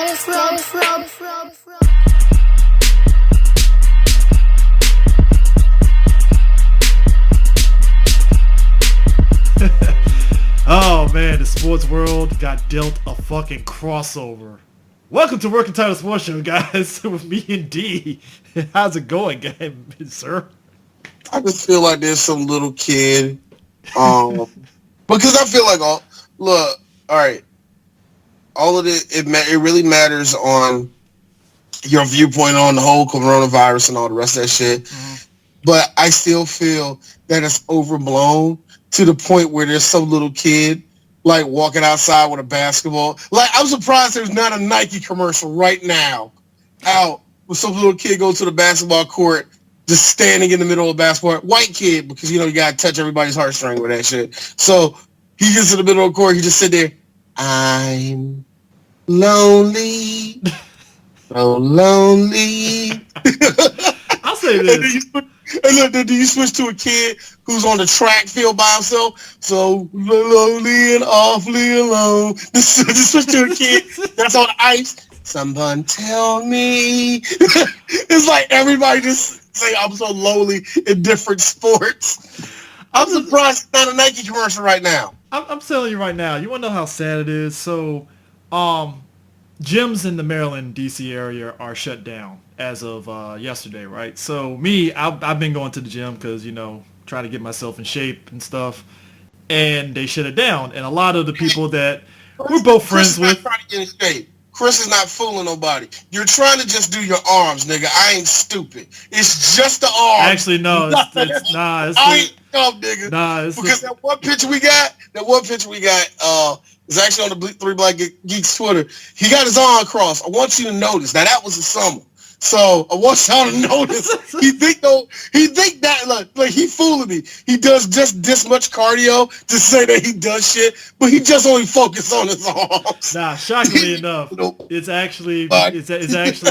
Oh man, the sports world got dealt a fucking crossover. Welcome to Working Title Sports Show, guys, with me and D. How's it going, sir? I just feel like there's some little kid, because I feel like all right, all of it really matters on your viewpoint on the whole coronavirus and all the rest of that shit. Mm-hmm. But I still feel that it's overblown to the point where there's some little kid like walking outside with a basketball. Like, I'm surprised there's not a Nike commercial right now out with some little kid goes to the basketball court just standing in the middle of basketball. White kid, because, you got to touch everybody's heartstring with that shit. So he gets in the middle of the court. He just sit there. I'm lonely. So lonely. I'll say this. And then you switch to a kid who's on the track field by himself. So lonely and awfully alone. Just switch to a kid that's on ice. Someone tell me. It's like everybody just say I'm so lonely in different sports. I'm surprised it's not a Nike commercial right now. I'm telling you right now. You want to know how sad it is? So, gyms in the Maryland, D.C. area are shut down as of yesterday, right? So I've been going to the gym because, trying to get myself in shape and stuff, and they shut it down. And a lot of the people that we're both friends with. Trying to get in shape. Chris is not fooling nobody. You're trying to just do your arms, nigga. I ain't stupid. It's just the arms. Actually, no. I ain't dumb, nigga. Because that one picture we got is actually on the Three Black Geeks Twitter. He got his arm crossed. I want you to notice. Now, that was the summer. So I want y'all to notice. He think that like he fooling me. He does just this much cardio to say that he does shit, but he just only focus on his arms. Nah, shockingly enough, it's actually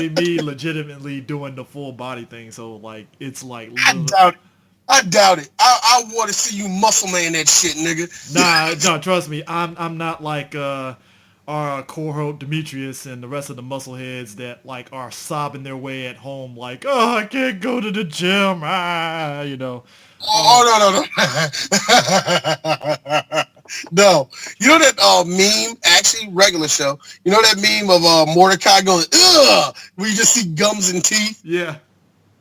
me legitimately doing the full body thing. So like it's like I doubt it. I want to see you muscle man that shit, nigga. No, trust me. I'm not like our cohort Demetrius and the rest of the muscleheads that like are sobbing their way at home like, oh, I can't go to the gym, Oh, no. No. You know that meme, actually regular show, you know that meme of Mordecai going, ugh, where you just see gums and teeth? Yeah.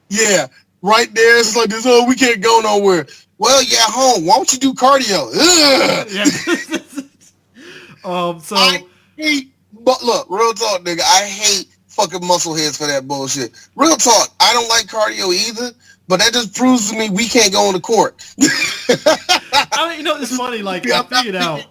Yeah. Right there, it's like this, oh, we can't go nowhere. Well, you're at home. Why don't you do cardio? Ugh. Yeah. But look, real talk, nigga, I hate fucking muscleheads for that bullshit. Real talk, I don't like cardio either, but that just proves to me we can't go on the court. I mean, it's funny, like, I figured out,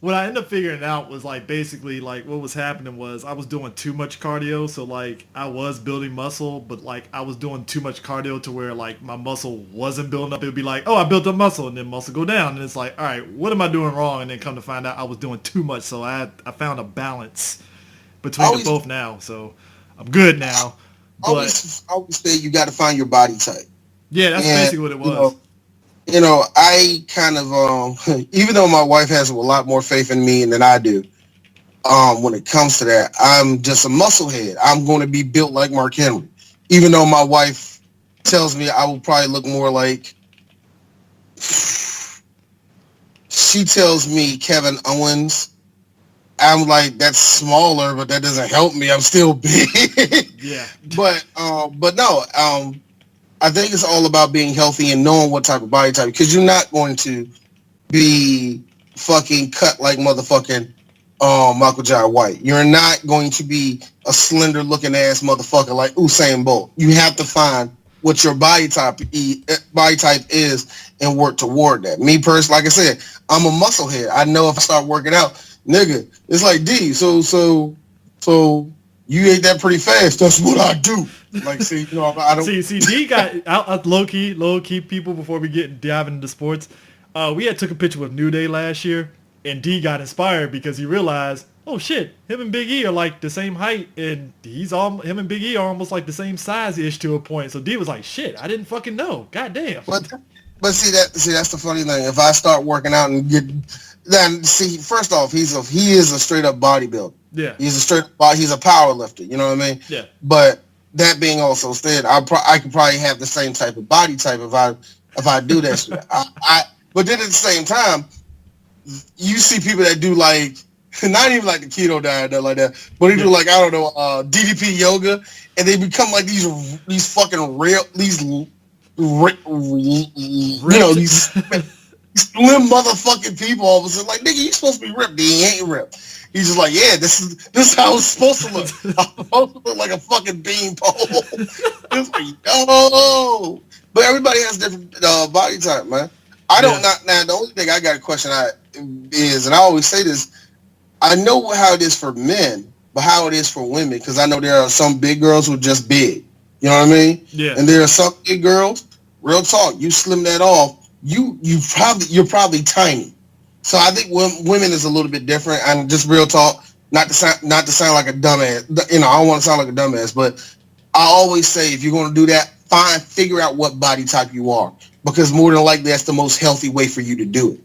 what I ended up figuring out was, like, basically, like, what was happening was I was doing too much cardio, so, like, I was building muscle, but, like, I was doing too much cardio to where, like, my muscle wasn't building up. It would be like, oh, I built up muscle, and then muscle go down, and it's like, all right, what am I doing wrong? And then come to find out I was doing too much, so I found a balance between them both now, so I'm good now. I always say you got to find your body type. Yeah, that's basically what it was. I kind of, even though my wife has a lot more faith in me than I do, when it comes to that, I'm just a musclehead. I'm going to be built like Mark Henry. Even though my wife tells me I will probably look more like, she tells me Kevin Owens. I'm like, that's smaller, but that doesn't help me. I'm still big. Yeah. But no, I think it's all about being healthy and knowing what type of body type, because you're not going to be fucking cut like motherfucking Michael Jai White. You're not going to be a slender looking ass motherfucker like Usain Bolt. You have to find what your body type is and work toward that. Me personally, like I said, I'm a musclehead. I know if I start working out, nigga, it's like D. So you ate that pretty fast. That's what I do. Like, see, I don't see. D got low key people before we dive into sports. We had took a picture with New Day last year, and D got inspired because he realized, oh shit, him and Big E are like the same height, and him and Big E are almost like the same size-ish to a point. So D was like, shit, I didn't fucking know. God damn. But But that's the funny thing. If I start working out and get, then see, first off, he is a straight up bodybuilder. Yeah. He's a power lifter. You know what I mean? Yeah. But that being also said, I could probably have the same type of body type if I do that shit. But then at the same time, you see people that do like, not even like the keto diet like that, but they do like, I don't know, DDP yoga, and they become like these fucking real, these slim motherfucking people. All of a sudden, like, nigga, you supposed to be ripped. He ain't ripped. He's just like, yeah, this is how it's supposed to look. I'm supposed to look like a fucking beanpole. It's like, no. But everybody has different body type, man. I don't not now. The only thing I got a question is, and I always say this, I know how it is for men, but how it is for women, because I know there are some big girls who are just big. You know what I mean? Yeah. And there are some big girls. Real talk, you slim that off, you're probably tiny. So I think women is a little bit different. And just real talk, not to sound like a dumbass. You know, I don't want to sound like a dumbass, but I always say if you're going to do that, figure out what body type you are, because more than likely that's the most healthy way for you to do it.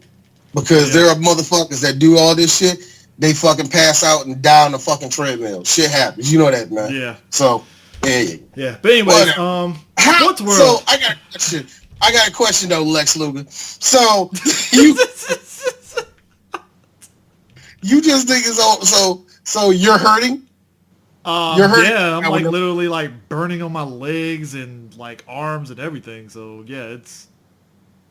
Because there are motherfuckers that do all this shit, they fucking pass out and die on the fucking treadmill. Shit happens. You know that, man. Yeah. So, yeah. Yeah. But anyways, sports world. So I got a question. I got a question though, Lex Luger. So you just think it's all so you're hurting? You're hurting? Yeah, I'm like literally like burning on my legs and like arms and everything. So yeah,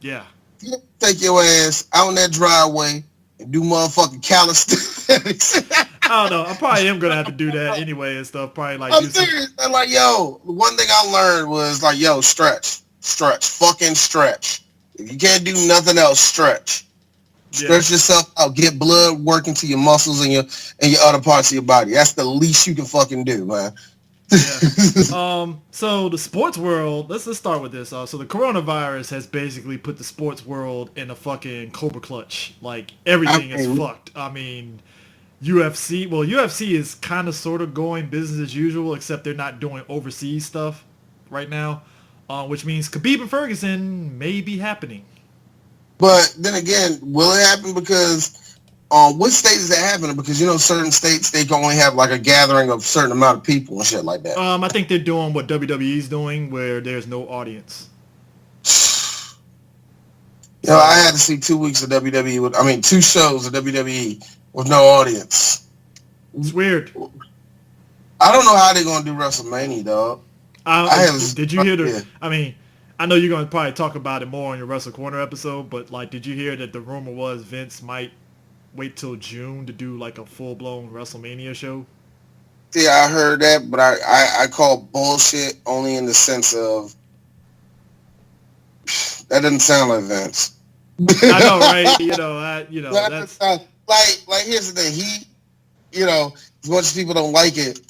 You take your ass out on that driveway and do motherfucking calisthenics. I don't know. I probably am gonna have to do that anyway and stuff. Probably like. I'm serious. I'm like, yo, one thing I learned was like, yo, stretch, fucking stretch. If you can't do nothing else, stretch. Stretch yourself out. Get blood working to your muscles and your other parts of your body. That's the least you can fucking do, man. Yeah. So the sports world, let's start with this. So the coronavirus has basically put the sports world in a fucking cobra clutch. Like everything is fucked. I mean, UFC is kind of sort of going business as usual, except they're not doing overseas stuff right now, which means Khabib and Ferguson may be happening. But then again, will it happen? Because what state is that happening? Because, you know, certain states, they can only have like a gathering of a certain amount of people and shit like that. I think they're doing what WWE's doing, where there's no audience. You know, I had to see 2 weeks of WWE 2 shows of WWE with no audience. It's weird. I don't know how they're going to do WrestleMania, dog. Did you hear I know you're going to probably talk about it more on your Wrestle Corner episode, but like, did you hear that the rumor was Vince might wait till June to do like a full-blown WrestleMania show? Yeah, I heard that, but I call bullshit only in the sense of that doesn't sound like Vince. I know, right? That's like here's the thing. He, as much as people don't like it,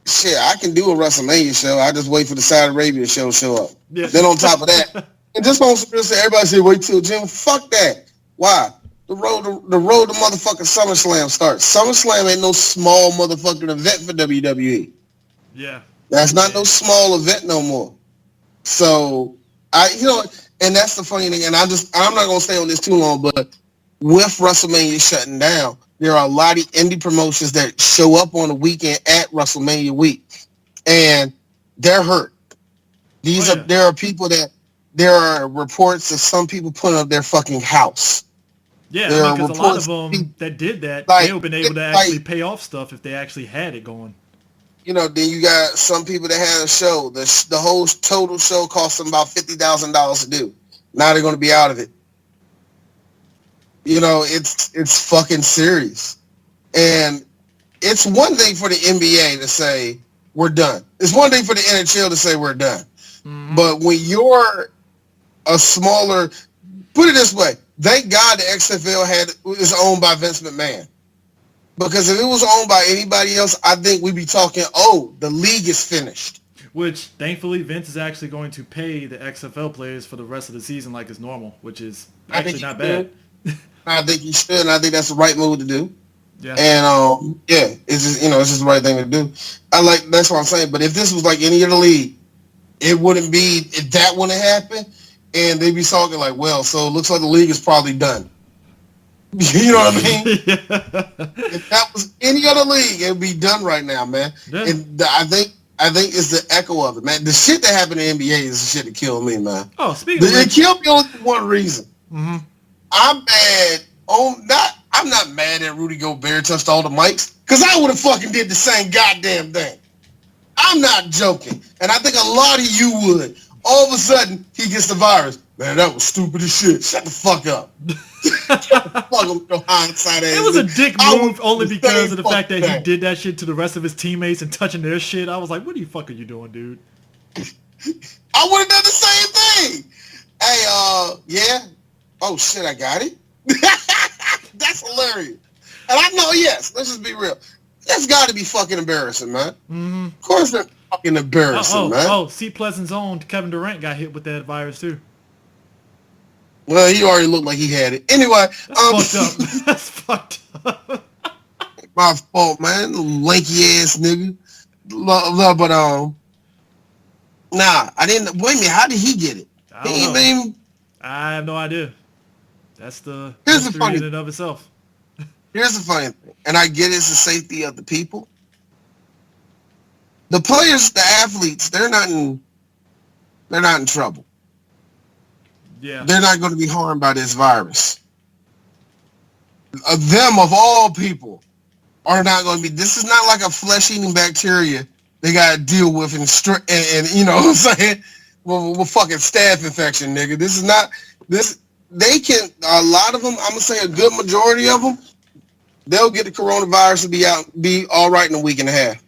shit, I can do a WrestleMania show. I just wait for the Saudi Arabia show to show up. Yeah. Then on top of that, and just on everybody say wait till June. Fuck that. Why? The road to motherfucking SummerSlam starts. SummerSlam ain't no small motherfucking event for WWE. Yeah. That's not no small event no more. So and that's the funny thing, and I'm not gonna stay on this too long, but with WrestleMania shutting down, there are a lot of indie promotions that show up on the weekend at WrestleMania week, and they're hurt. There are reports of some people putting up their fucking house. Yeah, because a lot of them that did that, they would have been able to actually pay off stuff if they actually had it going. Then you got some people that had a show. The whole total show cost them about $50,000 to do. Now they're going to be out of it. It's fucking serious. And it's one thing for the NBA to say, we're done. It's one thing for the NHL to say, we're done. Mm-hmm. But when you're a smaller, put it this way, thank God the XFL is owned by Vince McMahon. Because if it was owned by anybody else, I think we'd be talking, the league is finished. Which, thankfully, Vince is actually going to pay the XFL players for the rest of the season like it's normal, which is actually not bad. I think he should, and I think that's the right move to do. Yeah. And, it's just, it's just the right thing to do. That's what I'm saying. But if this was like any other league, it wouldn't be, if that wouldn't happen, and they be talking like, well, so it looks like the league is probably done. You know what I mean? Yeah. If that was any other league, it would be done right now, man. Yeah. And I think it's the echo of it, man. The shit that happened in the NBA is the shit that killed me, man. Oh, speaking of It which, killed me only for one reason. mm-hmm. I'm not mad that Rudy Gobert touched all the mics, because I would have fucking did the same goddamn thing. I'm not joking. And I think a lot of you would. All of a sudden, he gets the virus. Man, that was stupid as shit. Shut the fuck up. Shut the fuck up with your hindsight ass. It was a dick move only because of the fact that he thing. did that shit to the rest of his teammates and touching their shit. I was like, what the fuck are you doing, dude? I would have done the same thing. Hey, yeah. Oh, shit, I got it. That's hilarious. And I know, yes, let's just be real. That's got to be fucking embarrassing, man. Mm-hmm. Of course that's fucking embarrassing, man. Oh, see Pleasant's own Kevin Durant got hit with that virus, too. Well, he already looked like he had it. Anyway. That's fucked up. That's fucked up. My fault, man. Lanky ass nigga. But, nah, I didn't. Wait a minute, how did he get it? I have no idea. That's the Here's the mystery funny in and of itself. Here's the funny thing, and I get it's the safety of the people. The players, the athletes, they're not in trouble. Yeah. They're not going to be harmed by this virus. Them of all people are not going to be. This is not like a flesh-eating bacteria they got to deal with and you know what I'm saying? Well, fucking staph infection, nigga. This is not this. They can, a lot of them, I'm gonna say a good majority of them, they'll get the coronavirus and be all right in a week and a half.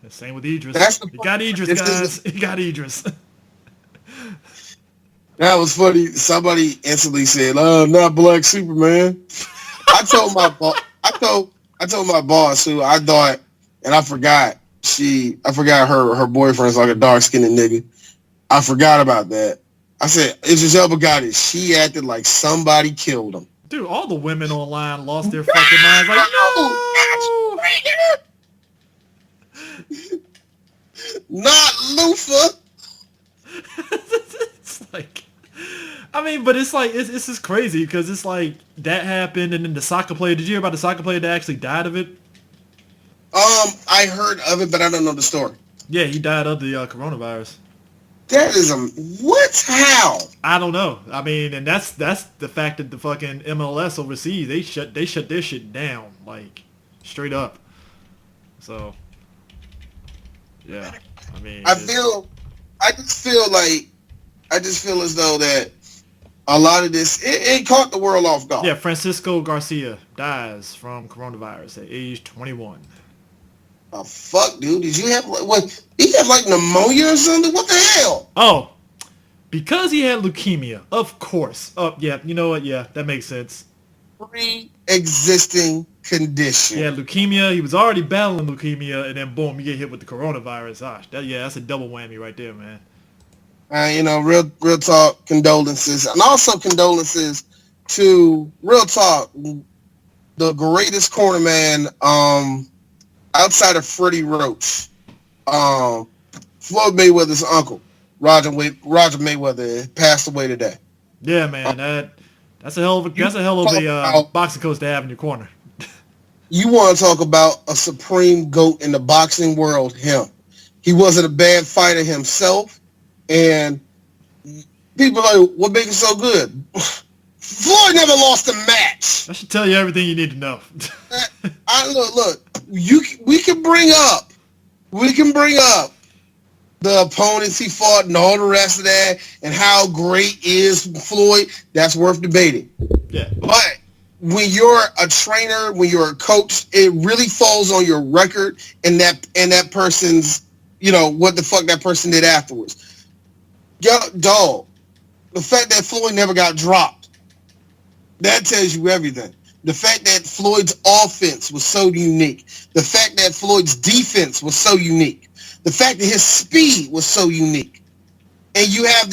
Same with Idris. He got Idris, guys. He got Idris. That was funny. Somebody instantly said, not Black Superman. I told my boss who I thought, and I forgot her boyfriend's like a dark-skinned nigga. I forgot about that. I said, Idris Elba got it. She acted like somebody killed him. Dude, all the women online lost their fucking minds. Like, no! Not Lufa. It's like, I mean, but it's like, it's just crazy because it's like that happened and then the soccer player, did you hear about the soccer player that actually died of it? I heard of it, but I don't know the story. Yeah, he died of the coronavirus. That is how? I don't know. I mean, and that's the fact that the fucking MLS overseas, they shut their shit down, like, straight up. So, yeah. I mean, I just feel as though that a lot of this, it caught the world off guard. Yeah, Francisco Garcia dies from coronavirus at age 21. Oh, fuck, dude. Did you have, what, he had like pneumonia or something? What the hell? Oh, because he had leukemia, of course. Oh, yeah, you know what? Yeah, that makes sense. Pre-existing condition. Yeah, leukemia. He was already battling leukemia, and then boom, you get hit with the coronavirus. Gosh, that's a double whammy right there, man. Real talk, condolences. And also condolences to, real talk, the greatest cornerman, outside of Freddie Roach, Floyd Mayweather's uncle, Roger Mayweather, passed away today. Yeah, man, that's a hell of a boxing coach to have in your corner. You want to talk about a supreme GOAT in the boxing world? Him. He wasn't a bad fighter himself, and people are like, what makes him so good? Floyd never lost a match. That should tell you everything you need to know. Look. We can bring up the opponents he fought and all the rest of that and how great is Floyd. That's worth debating. Yeah. But when you're a trainer, when you're a coach, it really falls on your record and that person's, what the fuck that person did afterwards. Dog, the fact that Floyd never got dropped, that tells you everything. The fact that Floyd's offense was so unique. The fact that Floyd's defense was so unique. The fact that his speed was so unique. And you had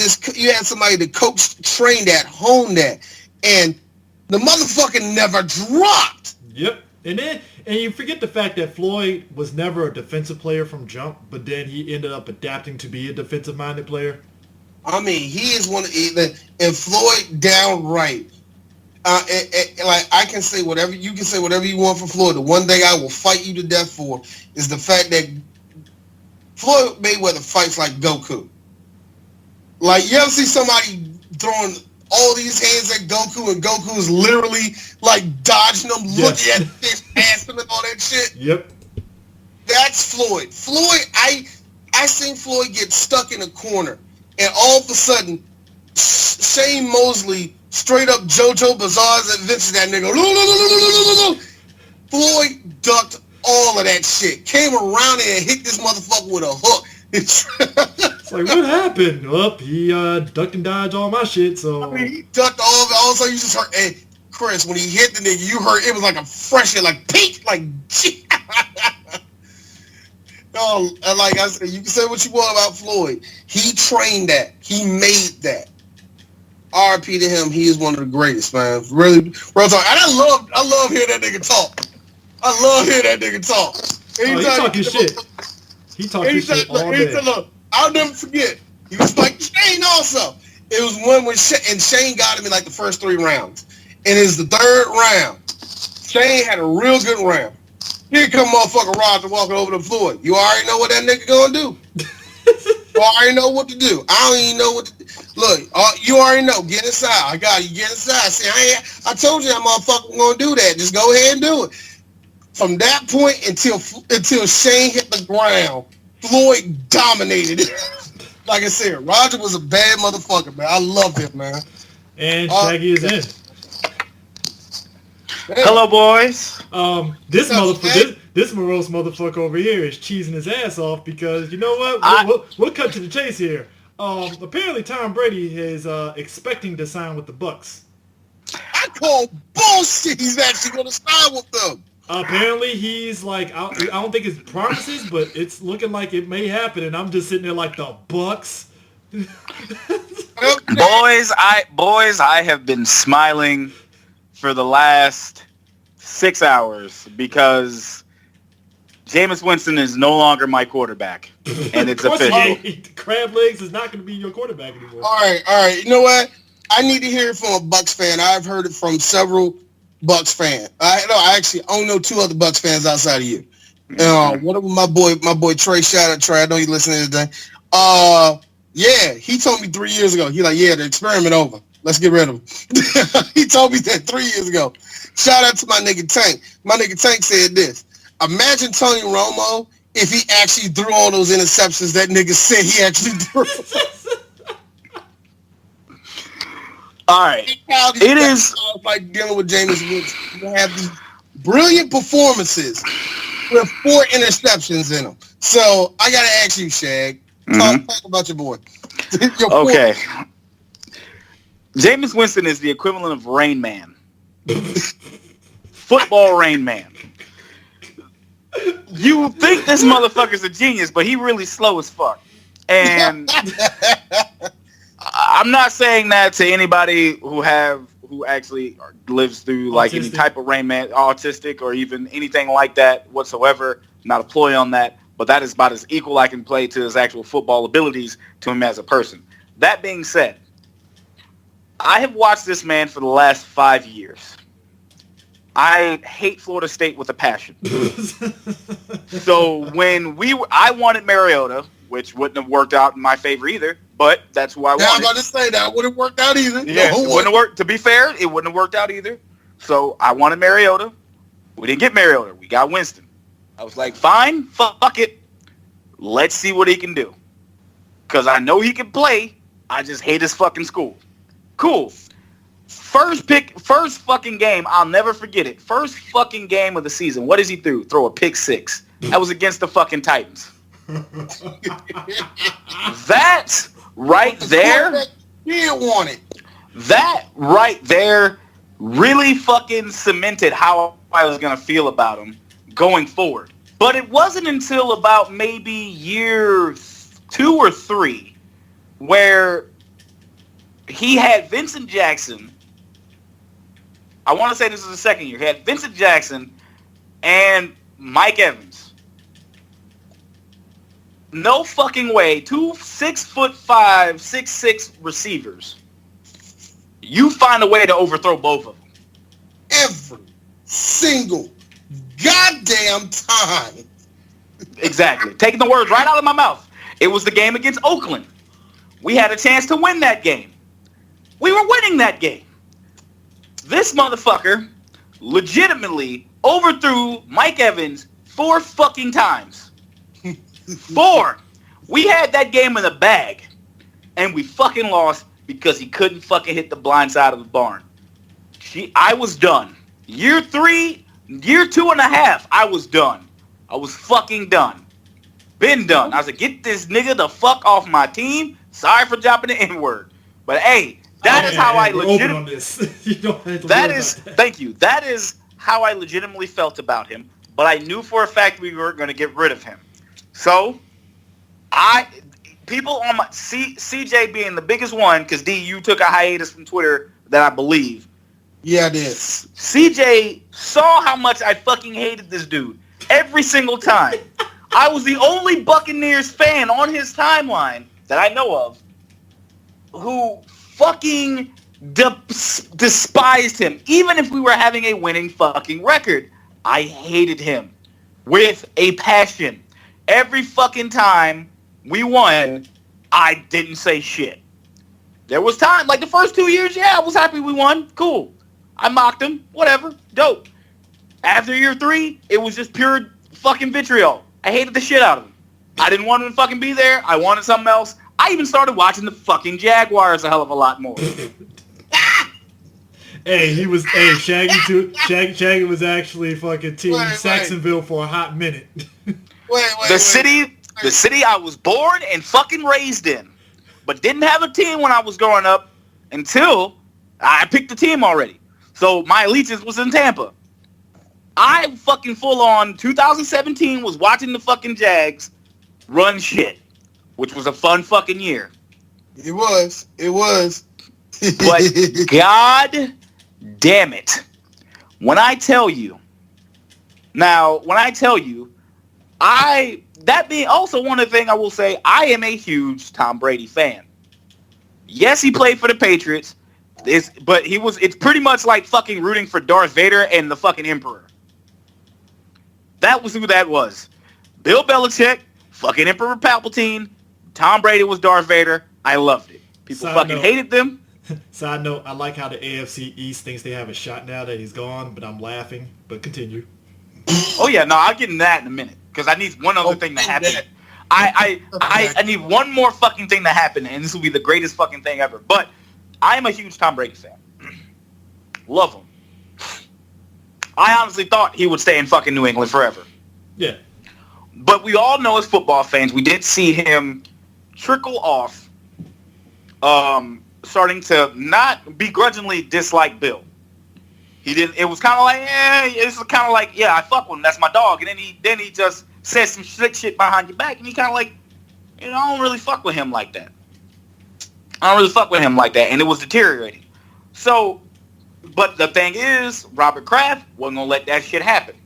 somebody that coached, trained that, honed that, and the motherfucker never dropped. Yep. And you forget the fact that Floyd was never a defensive player from jump, but then he ended up adapting to be a defensive-minded player. I mean, he is one of the, and Floyd downright. Like I can say whatever you can say whatever you want for Floyd. The one thing I will fight you to death for is the fact that Floyd Mayweather fights like Goku. Like you ever see somebody throwing all these hands at Goku and Goku's literally like dodging them, looking at his ass and all that shit. Yep. That's Floyd. I seen Floyd get stuck in a corner, and all of a sudden, Shane Mosley straight up JoJo Bizarre's adventure that nigga. Floyd ducked all of that shit. Came around there and hit this motherfucker with a hook. It's like, what happened? Well, he ducked and dodged all my shit, so... I mean, he ducked all of it. Also, you just heard... And Chris, when he hit the nigga, you heard it was like a fresh hit, like peak, like... No, like I said, you can say what you want about Floyd. He trained that. He made that. RP to him. He is one of the greatest, man. Really, real talk. And I love hearing that nigga talk. I love hearing that nigga talk. He talking shit. He talking shit all day. Look, I'll never forget. He was like Shane also. It was one when Shane got him in like the first 3 rounds. And it's the 3rd round. Shane had a real good round. Here come motherfucker Roger walking over to Floyd. You already know what that nigga gonna do. You already know what to do. I don't even know what to do. Look, you already know. Get inside. I got you. Get inside. See, I told you that motherfucker gonna do that. Just go ahead and do it. From that point until Shane hit the ground, Floyd dominated it. Like I said, Roger was a bad motherfucker, man. I love him, man. And Shaggy is in. Hello, boys. This morose motherfucker over here is cheesing his ass off because you know what? We'll cut to the chase here. Apparently Tom Brady is expecting to sign with the Bucs. I call bullshit. He's actually going to sign with them. Apparently he's like, I don't think it's promises, but it's looking like it may happen, and I'm just sitting there like, the Bucs. Boys, I have been smiling for the last 6 hours because Jameis Winston is no longer my quarterback, and it's official. Crab Legs is not going to be your quarterback anymore. All right. You know what? I need to hear it from a Bucs fan. I've heard it from several Bucs fans. I only know 2 other Bucs fans outside of you. One of them, my boy Trey. Shout out Trey. I know you listening today. Yeah, he told me 3 years ago. He like, yeah, the experiment over. Let's get rid of him. He told me that 3 years ago. Shout out to my nigga Tank. My nigga Tank said this. Imagine Tony Romo if he actually threw all those interceptions that nigga said he actually threw. All right. It is like dealing with Jameis Winston. You have these brilliant performances with 4 interceptions in them. So I gotta ask you, Shag. Talk about your boy. Okay. Jameis Winston is the equivalent of Rain Man. Football Rain Man. You think this motherfucker's a genius, but he really slow as fuck. And I'm not saying that to anybody who actually lives through like any type of Rain Man, autistic or even anything like that whatsoever. Not a ploy on that, but that is about as equal I can play to his actual football abilities to him as a person. That being said, I have watched this man for the last 5 years. I hate Florida State with a passion. So when I wanted Mariota, which wouldn't have worked out in my favor either, but that's who I wanted. I'm about to say that wouldn't have worked out either. Yeah, it wouldn't have worked. To be fair, it wouldn't have worked out either. So I wanted Mariota. We didn't get Mariota. We got Winston. I was like, fine, fuck it. Let's see what he can do. Because I know he can play. I just hate his fucking school. Cool. First fucking game, I'll never forget it. First fucking game of the season. What does he do? Throw a pick 6. That was against the fucking Titans. That right there. He didn't want it. That right there really fucking cemented how I was going to feel about him going forward. But it wasn't until about maybe year 2 or 3 where he had Vincent Jackson. I want to say this is the second year. He had Vincent Jackson and Mike Evans. No fucking way. 2 6'5", 6'6" receivers. You find a way to overthrow both of them. Every single goddamn time. Exactly. Taking the words right out of my mouth. It was the game against Oakland. We had a chance to win that game. We were winning that game. This motherfucker legitimately overthrew Mike Evans 4 fucking times. 4. We had that game in the bag, and we fucking lost because he couldn't fucking hit the blind side of the barn. I was done. Year 2 and a half, I was done. I was fucking done. Been done. I was like, get this nigga the fuck off my team. Sorry for dropping the N-word. But hey, that is how I legitimately... Thank you. That is how I legitimately felt about him. But I knew for a fact we weren't going to get rid of him. So, people on my... CJ being the biggest one, because D, you took a hiatus from Twitter that I believe. Yeah, I did. CJ saw how much I fucking hated this dude every single time. I was the only Buccaneers fan on his timeline that I know of who fucking despised him. Even if we were having a winning fucking record, I hated him with a passion. Every fucking time we won, I didn't say shit. There was time, like the first 2 years, yeah, I was happy we won. Cool. I mocked him. Whatever. Dope. After year 3, it was just pure fucking vitriol. I hated the shit out of him. I didn't want him to fucking be there. I wanted something else. I even started watching the fucking Jaguars a hell of a lot more. Shaggy was actually fucking team Saxonville for a hot minute. The city I was born and fucking raised in, but didn't have a team when I was growing up until I picked the team already. So my allegiance was in Tampa. I fucking full on 2017 was watching the fucking Jags run shit, which was a fun fucking year. It was. But God damn it. When I tell you, that being also one of the things I will say, I am a huge Tom Brady fan. Yes, he played for the Patriots, but it's pretty much like fucking rooting for Darth Vader and the fucking Emperor. That was who that was. Bill Belichick, fucking Emperor Palpatine, Tom Brady was Darth Vader. I loved it. People hated them. Side note, I like how the AFC East thinks they have a shot now that he's gone, but I'm laughing. But continue. Oh, yeah, no, I'll get into that in a minute, because I need one other thing to happen. I need one more fucking thing to happen, and this will be the greatest fucking thing ever. But I am a huge Tom Brady fan. Love him. I honestly thought he would stay in fucking New England forever. Yeah. But we all know as football fans, we did see him trickle off, starting to not begrudgingly dislike Bill. He didn't. It was kind of like, it's kind of like, yeah, I fuck with him. That's my dog. And then he just said some slick shit behind your back, and he kind of like, I don't really fuck with him like that. And it was deteriorating. So, but the thing is, Robert Kraft wasn't gonna let that shit happen.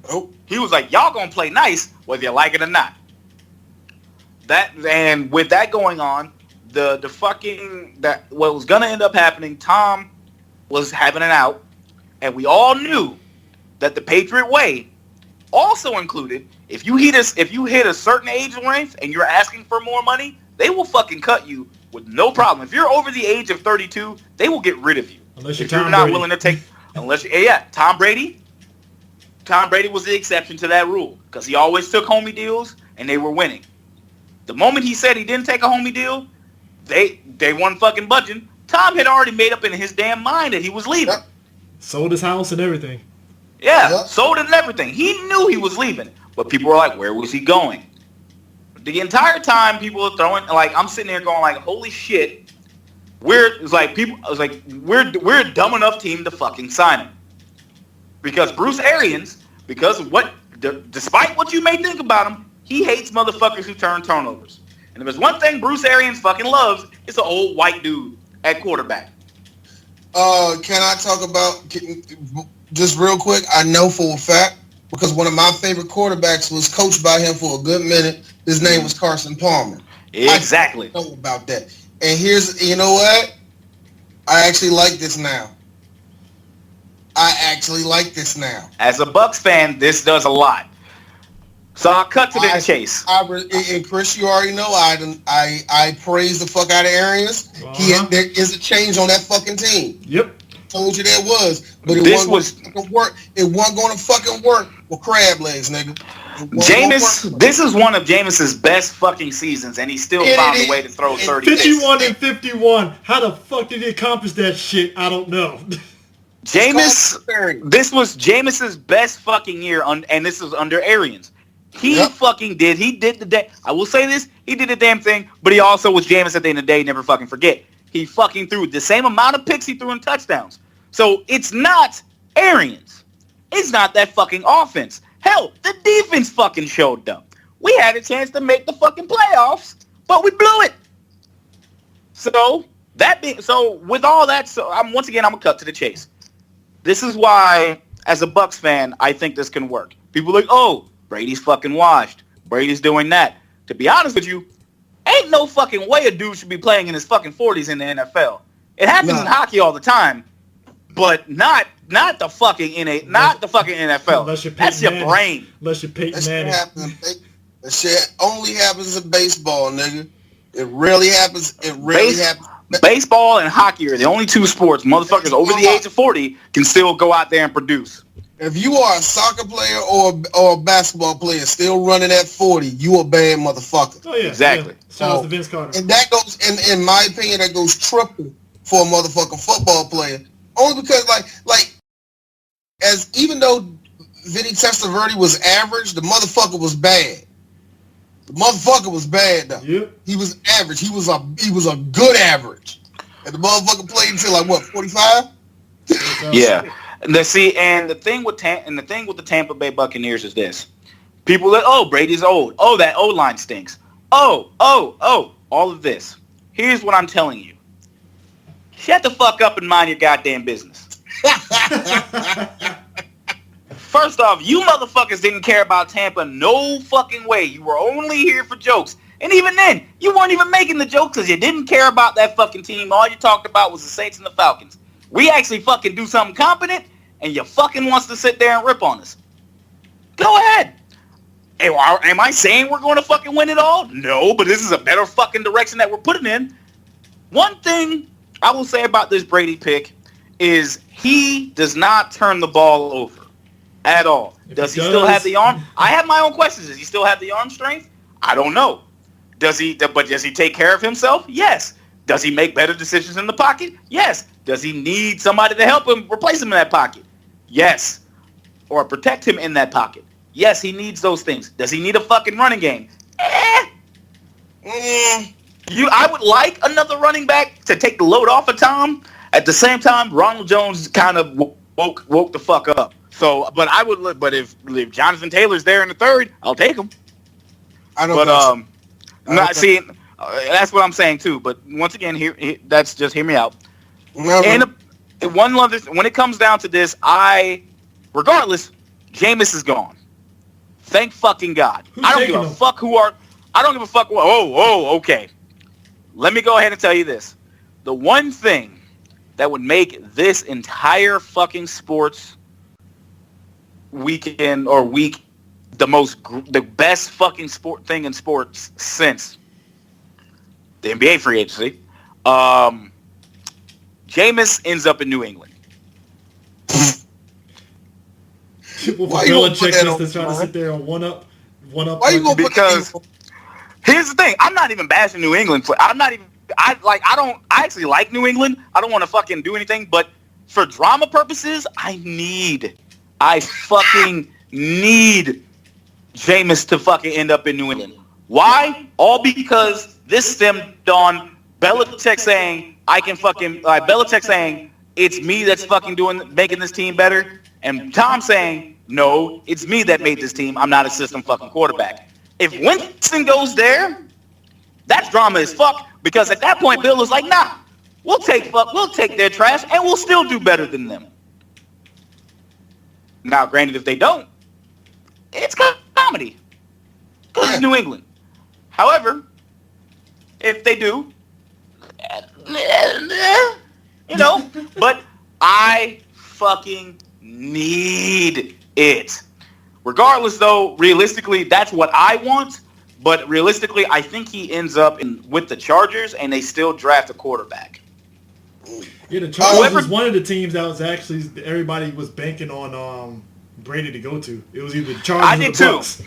Nope. He was like, y'all gonna play nice whether you like it or not. And with that going on, what was gonna end up happening, Tom was having an out, and we all knew that the Patriot way also included if you hit a certain age range and you're asking for more money, they will fucking cut you with no problem. If you're over the age of 32, they will get rid of you. Unless you're not willing to take, Tom Brady. Tom Brady was the exception to that rule because he always took homie deals and they were winning. The moment he said he didn't take a homie deal, they won fucking budging. Tom had already made up in his damn mind that he was leaving. Yep. Sold his house and everything. Yeah, yep. Sold it and everything. He knew he was leaving, but people were like, where was he going? The entire time people were throwing, like, I'm sitting there going like, holy shit, we're a dumb enough team to fucking sign him. Because Bruce Arians, despite what you may think about him, he hates motherfuckers who turn turnovers. And if there's one thing Bruce Arians fucking loves, it's an old white dude at quarterback. Can I talk about, just real quick, I know for a fact, because one of my favorite quarterbacks was coached by him for a good minute, His name was Carson Palmer. Exactly. I know about that. And you know what? I actually like this now. As a Bucks fan, this does a lot. So I'll cut to the chase. And Chris, you already know I praise the fuck out of Arians. There is a change on that fucking team. Yep. Told you there was, but it wasn't going to work. It wasn't going to fucking work with crab legs, nigga. Jameis, this is one of Jameis's best fucking seasons, and he still found a way to throw 30. 51 and 51. How the fuck did he accomplish that shit? I don't know. Jameis, this was Jameis's best fucking year, and this was under Arians. He did I will say this, he did the damn thing, but he also was Jameis at the end of the day, never fucking forget. He fucking threw the same amount of picks he threw in touchdowns. So it's not Arians. It's not that fucking offense. Hell, the defense fucking showed up. We had a chance to make the fucking playoffs, but we blew it. So with all that, I'm gonna cut to the chase. This is why, as a Bucks fan, I think this can work. People are like, oh, Brady's fucking washed. Brady's doing that. To be honest with you, ain't no fucking way a dude should be playing in his fucking 40s in the NFL. It happens in hockey all the time, but not the fucking NFL. That's your brain. Unless you're Peyton Manning. That shit only happens in baseball, nigga. It rarely happens. Baseball and hockey are the only two sports motherfuckers over the age of 40 can still go out there and produce. If you are a soccer player or a basketball player still running at 40, you a bad motherfucker. Oh yeah, exactly. Yeah. Shout out to Vince Carter. And that goes, in my opinion, that goes triple for a motherfucking football player. Only because, even though Vinny Testaverde was average, the motherfucker was bad. The motherfucker was bad though. Yep. He was average. He was a good average. And the motherfucker played until 45? Yeah. And the thing with the Tampa Bay Buccaneers is this. People are like, oh, Brady's old. Oh, that O-line stinks. Oh, all of this. Here's what I'm telling you. Shut the fuck up and mind your goddamn business. First off, you motherfuckers didn't care about Tampa no fucking way. You were only here for jokes. And even then, you weren't even making the jokes because you didn't care about that fucking team. All you talked about was the Saints and the Falcons. We actually fucking do something competent, and you fucking wants to sit there and rip on us. Go ahead. Am I saying we're going to fucking win it all? No, but this is a better fucking direction that we're putting in. One thing I will say about this Brady pick is he does not turn the ball over at all. Does he still have the arm? I have my own questions. Does he still have the arm strength? I don't know. Does he take care of himself? Yes. Does he make better decisions in the pocket? Yes. Does he need somebody to help him replace him in that pocket? Yes. Or protect him in that pocket? Yes, he needs those things. Does he need a fucking running game? I would like another running back to take the load off of Tom. At the same time, Ronald Jones kind of woke the fuck up. So, but if Jonathan Taylor's there in the third, I'll take him. I don't. That's what I'm saying too. But once again, that's just hear me out. Never. And when it comes down to this, regardless, Jameis is gone. Thank fucking God. I don't give a fuck I don't give a fuck. Okay. Let me go ahead and tell you this. The one thing that would make this entire fucking sports weekend or week the best fucking sport thing in sports since the NBA free agency, Jameis ends up in New England. Why you Belichick just trying to sit there and one up. Why you gonna because here's the thing. I'm not even bashing New England. I actually like New England. I don't want to fucking do anything, but for drama purposes, I fucking need Jameis to fucking end up in New England. Why? All because this stemmed on Belichick saying Belichick saying it's me that's fucking making this team better, and Tom saying no, it's me that made this team. I'm not a system fucking quarterback. If Winston goes there, that's drama as fuck. Because at that point, Bill is like, nah, we'll take their trash and we'll still do better than them. Now, granted, if they don't, it's comedy. Because it's New England. However, if they do, but I fucking need it. Regardless, though, realistically, that's what I want. But realistically, I think he ends up with the Chargers, and they still draft a quarterback. Yeah, the Chargers was one of the teams that was actually everybody was banking on Brady to go to. It was either the Chargers or the Bucs.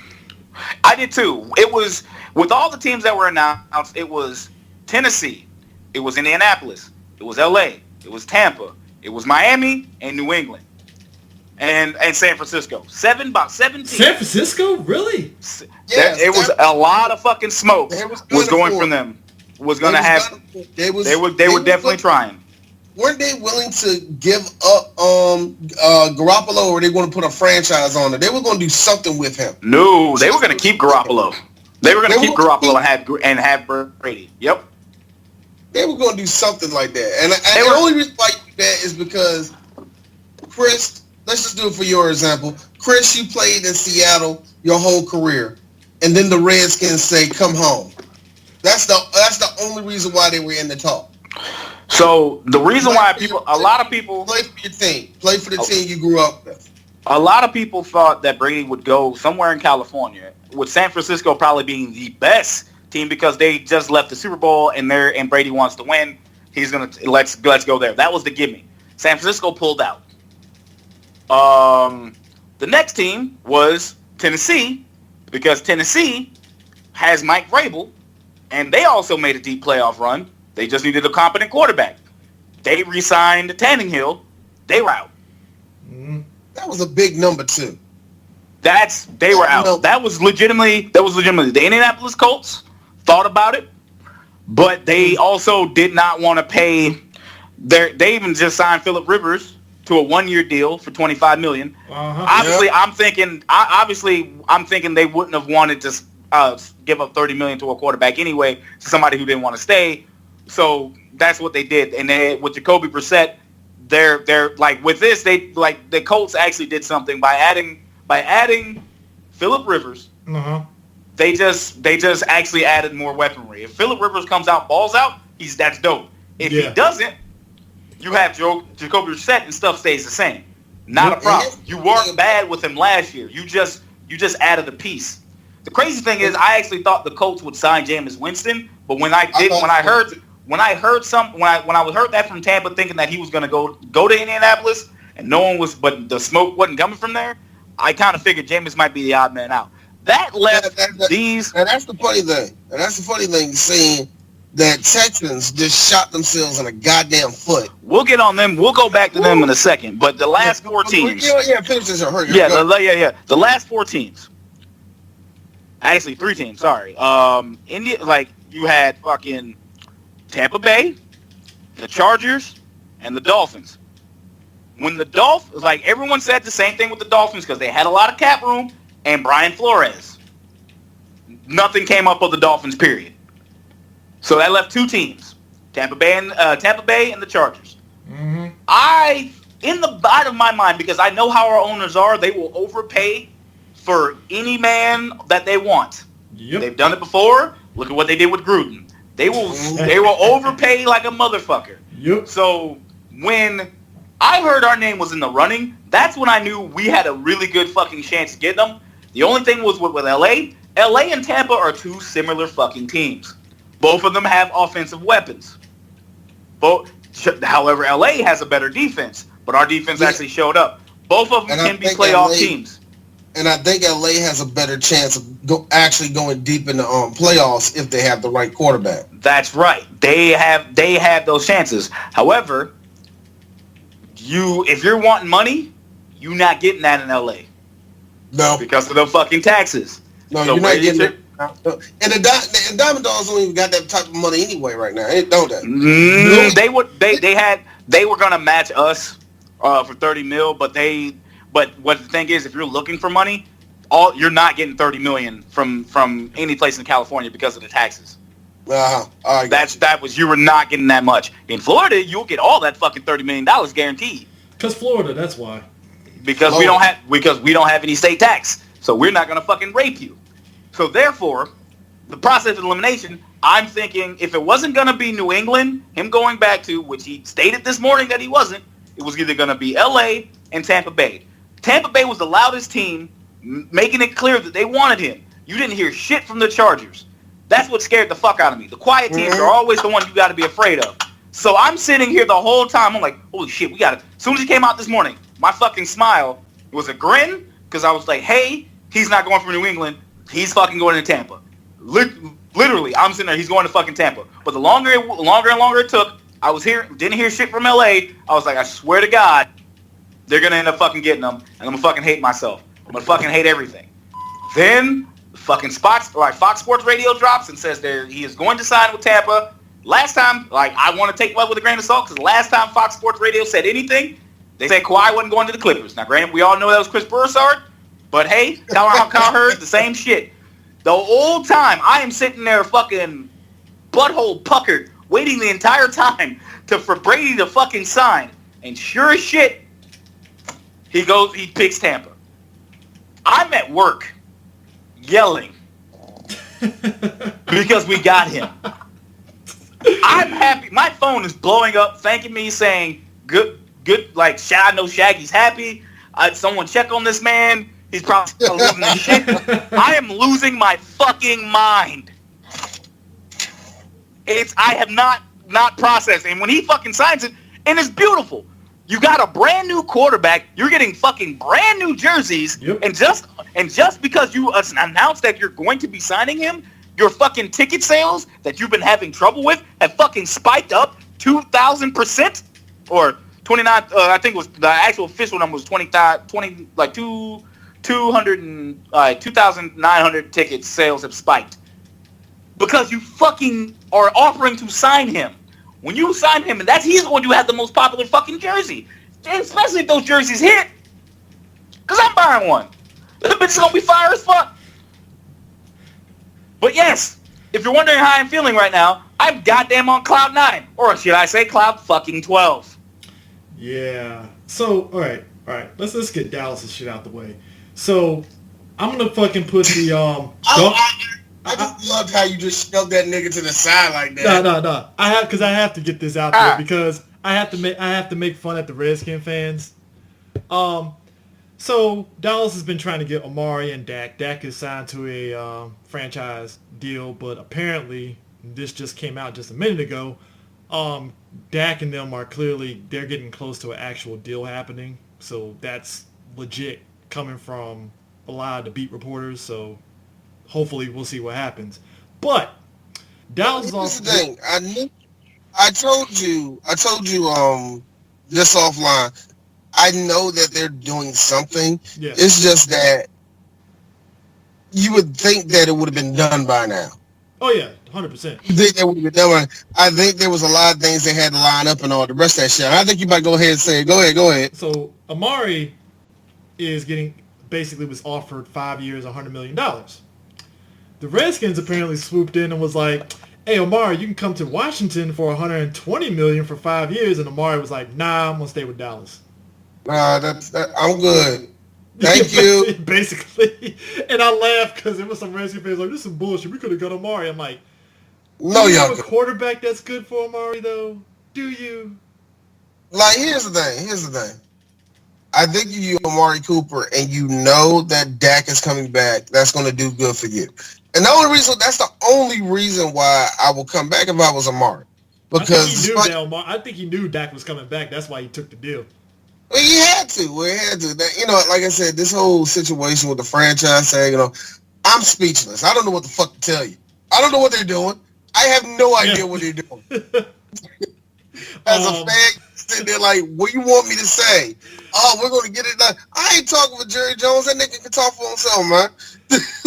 I did too. It was with all the teams that were announced. It was Tennessee, it was Indianapolis, it was LA, it was Tampa, it was Miami, and New England, and San Francisco. About 7 teams. San Francisco, really? Yeah, it was a lot of fucking smoke was going from them. Was going to have. They were definitely trying. Weren't they willing to give up Garoppolo, or they want to put a franchise on it? They were going to do something with him. No, they were going to keep Garoppolo. They were going to keep Garoppolo and have Brady. Yep. They were going to do something like that. And the only reason why you do that is because, Chris, let's just do it for your example. Chris, you played in Seattle your whole career, and then the Redskins say, come home. That's the only reason why they were in the talk. So the reason why a lot of people play for your team, play for the team you grew up with. A lot of people thought that Brady would go somewhere in California, with San Francisco probably being the best team because they just left the Super Bowl and Brady wants to win. He's gonna let's go there. That was the gimme. San Francisco pulled out. The next team was Tennessee because Tennessee has Mike Vrabel, and they also made a deep playoff run. They just needed a competent quarterback. They re-signed Tannehill. They were out. Mm-hmm. That was a big number too. They were out. That was legitimately. The Indianapolis Colts thought about it, but they also did not want to pay. They even just signed Phillip Rivers to a 1-year deal for $25 million. Uh-huh. Obviously, yeah. I'm thinking they wouldn't have wanted to give up $30 million to a quarterback anyway, to somebody who didn't want to stay. So that's what they did, and then with Jacoby Brissett, they're like with this, the Colts actually did something by adding Phillip Rivers. Uh-huh. They just actually added more weaponry. If Phillip Rivers comes out, balls out, that's dope. If he doesn't, you have Jacoby Brissett and stuff stays the same. Not a problem. You weren't bad with him last year. You just added a piece. The crazy thing is, I actually thought the Colts would sign Jameis Winston, but when I heard that from Tampa, thinking that he was going to go to Indianapolis, and no one was, but the smoke wasn't coming from there, I kind of figured Jameis might be the odd man out. That left these. And that's the funny thing. Seeing that Texans just shot themselves in a goddamn foot. We'll get on them. We'll go back to them in a second. But the last 4 teams. Yeah, finish this. The last 4 teams. Actually, 3 teams. Sorry. You had fucking Tampa Bay, the Chargers, and the Dolphins. When the Dolphins, everyone said the same thing with the Dolphins because they had a lot of cap room and Brian Flores. Nothing came up of the Dolphins, period. So that left 2 teams, Tampa Bay and the Chargers. Mm-hmm. In the bottom of my mind, because I know how our owners are, they will overpay for any man that they want. Yep. They've done it before. Look at what they did with Gruden. They will overpay like a motherfucker. Yep. So when I heard our name was in the running, that's when I knew we had a really good fucking chance to get them. The only thing was with LA. LA and Tampa are 2 similar fucking teams. Both of them have offensive weapons. However, LA has a better defense, but our defense actually showed up. Both of them can be playoff teams. And I think LA has a better chance of actually going deep in the playoffs if they have the right quarterback. That's right. They have those chances. However, if you're wanting money, you're not getting that in LA. No. Because of the fucking taxes. No, so you're not getting it. And the Diamond Dogs don't even got that type of money anyway right now. Don't they? They were gonna match us for $30 million, but what the thing is, if you're looking for money, you're not getting $30 million from any place in California because of the taxes. You were not getting that much. In Florida, you'll get all that fucking $30 million guaranteed. Because Florida, that's why. Because we don't have any state tax, so we're not gonna fucking rape you. So therefore, the process of elimination, I'm thinking if it wasn't going to be New England, him going back to, which he stated this morning that he wasn't, it was either going to be LA and Tampa Bay. Tampa Bay was the loudest team, making it clear that they wanted him. You didn't hear shit from the Chargers. That's what scared the fuck out of me. The quiet teams are always the ones you got to be afraid of. So I'm sitting here the whole time. I'm like, holy shit, we got it. As soon as he came out this morning, my fucking smile was a grin because I was like, hey, he's not going for New England. He's fucking going to Tampa. Literally, I'm sitting there. He's going to fucking Tampa. But the longer and longer it took, didn't hear shit from LA. I was like, I swear to God, they're gonna end up fucking getting them, and I'm gonna fucking hate myself. I'm gonna fucking hate everything. Then fucking Fox Sports Radio drops and says he is going to sign with Tampa. Last time, I want to take that with a grain of salt because last time Fox Sports Radio said anything, they said Kawhi wasn't going to the Clippers. Now, granted, we all know that was Chris Broussard, but hey, Kyle heard the same shit. The whole time, I am sitting there fucking butthole puckered, waiting the entire time for Brady to fucking sign. And sure as shit, he picks Tampa. I'm at work yelling because we got him. I'm happy. My phone is blowing up, thanking me, saying, good, I know Shaggy's happy. Someone check on this man. He's probably losing his shit. I am losing my fucking mind. I have not processed. And when he fucking signs it, and it's beautiful. You got a brand new quarterback. You're getting fucking brand new jerseys. Yep. And just because you announced that you're going to be signing him, your fucking ticket sales that you've been having trouble with have fucking spiked up 2,000% or 29. I think it was the actual official number was 2,900 ticket sales have spiked because you fucking are offering to sign him. When you sign him, and he's going to have the most popular fucking jersey, and especially if those jerseys hit, because I'm buying one. This bitch is gonna be fire as fuck. But yes, if you're wondering how I'm feeling right now, I'm goddamn on cloud 9, or should I say cloud fucking 12. Yeah. So all right. Let's get Dallas' shit out the way. So I'm gonna fucking put the I just loved how you just shoved that nigga to the side like that. No. I have to get this out there because I have to make fun at the Redskin fans. So Dallas has been trying to get Amari and Dak. Dak is signed to a franchise deal, but apparently this just came out just a minute ago. Dak and them they're getting close to an actual deal happening. So that's legit coming from a lot of the beat reporters. So hopefully we'll see what happens. But Dallas is also the thing. I told you just offline. I know that they're doing something. Yeah. It's just that you would think that it would have been done by now. Oh yeah, 100%. You think that would have been done by now. I think there was a lot of things they had to line up and all the rest of that shit. I think you might go ahead and say it. Go ahead. So Amari was offered 5 years, $100 million. The Redskins apparently swooped in and was like, hey, Amari, you can come to Washington for $120 million for 5 years. And Amari was like, nah, I'm going to stay with Dallas. Nah, I'm good. Thank you. Basically. And I laughed because it was some Redskins fans like, this is some bullshit. We could have got Amari. I'm like, no, do you have a quarterback that's good for Amari, though? Do you? Like, here's the thing. I think you Amari Cooper and you know that Dak is coming back, that's going to do good for you. And that's the only reason why I will come back if I was Amari. Because I think he knew Dak was coming back. That's why he took the deal. Well, he had to. Like I said, this whole situation with the franchise saying, I'm speechless. I don't know what the fuck to tell you. I don't know what they're doing. I have no idea what they're doing. As a fan, sitting there like, what do you want me to say? Oh, we're going to get it done. I ain't talking with Jerry Jones. That nigga can talk for himself, man.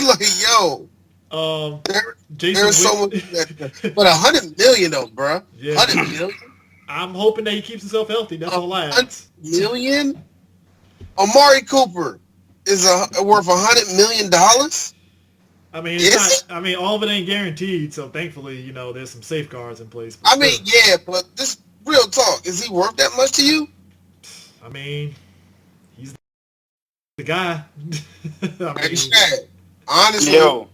Like, yo. There's so much. But $100 million, though, bro. Yeah. $100 million? I'm hoping that he keeps himself healthy. That's all I ask. $100 million? Amari Cooper is worth $100 million? I mean, all of it ain't guaranteed, so thankfully, there's some safeguards in place. But this real talk, is he worth that much to you? I mean, he's the guy. Honestly,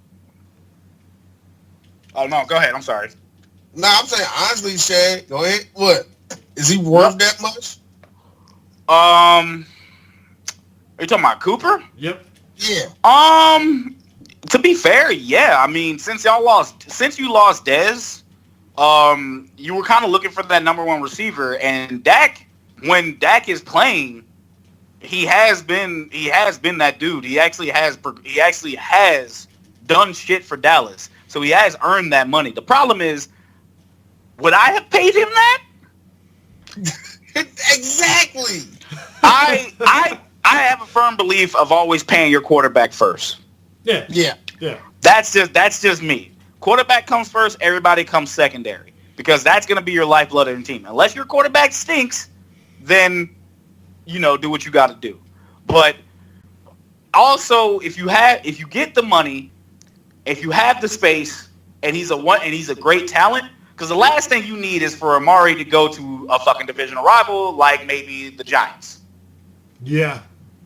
Oh no, go ahead. I'm sorry. No, I'm saying honestly, Shag. Go ahead. What is he worth that much? Are you talking about Cooper? Yep. Yeah. To be fair, yeah. I mean, since you lost Dez, you were kind of looking for that number one receiver, and Dak, when Dak is playing, he has been that dude. He actually has done shit for Dallas, so he has earned that money. The problem is, would I have paid him that? Exactly. I have a firm belief of always paying your quarterback first. Yeah. That's just me. Quarterback comes first, everybody comes secondary. Because that's going to be your lifeblood of the team. Unless your quarterback stinks, then, do what you got to do. But also, if you get the money, if you have the space, and he's a great talent, because the last thing you need is for Amari to go to a fucking divisional rival like maybe the Giants. Yeah.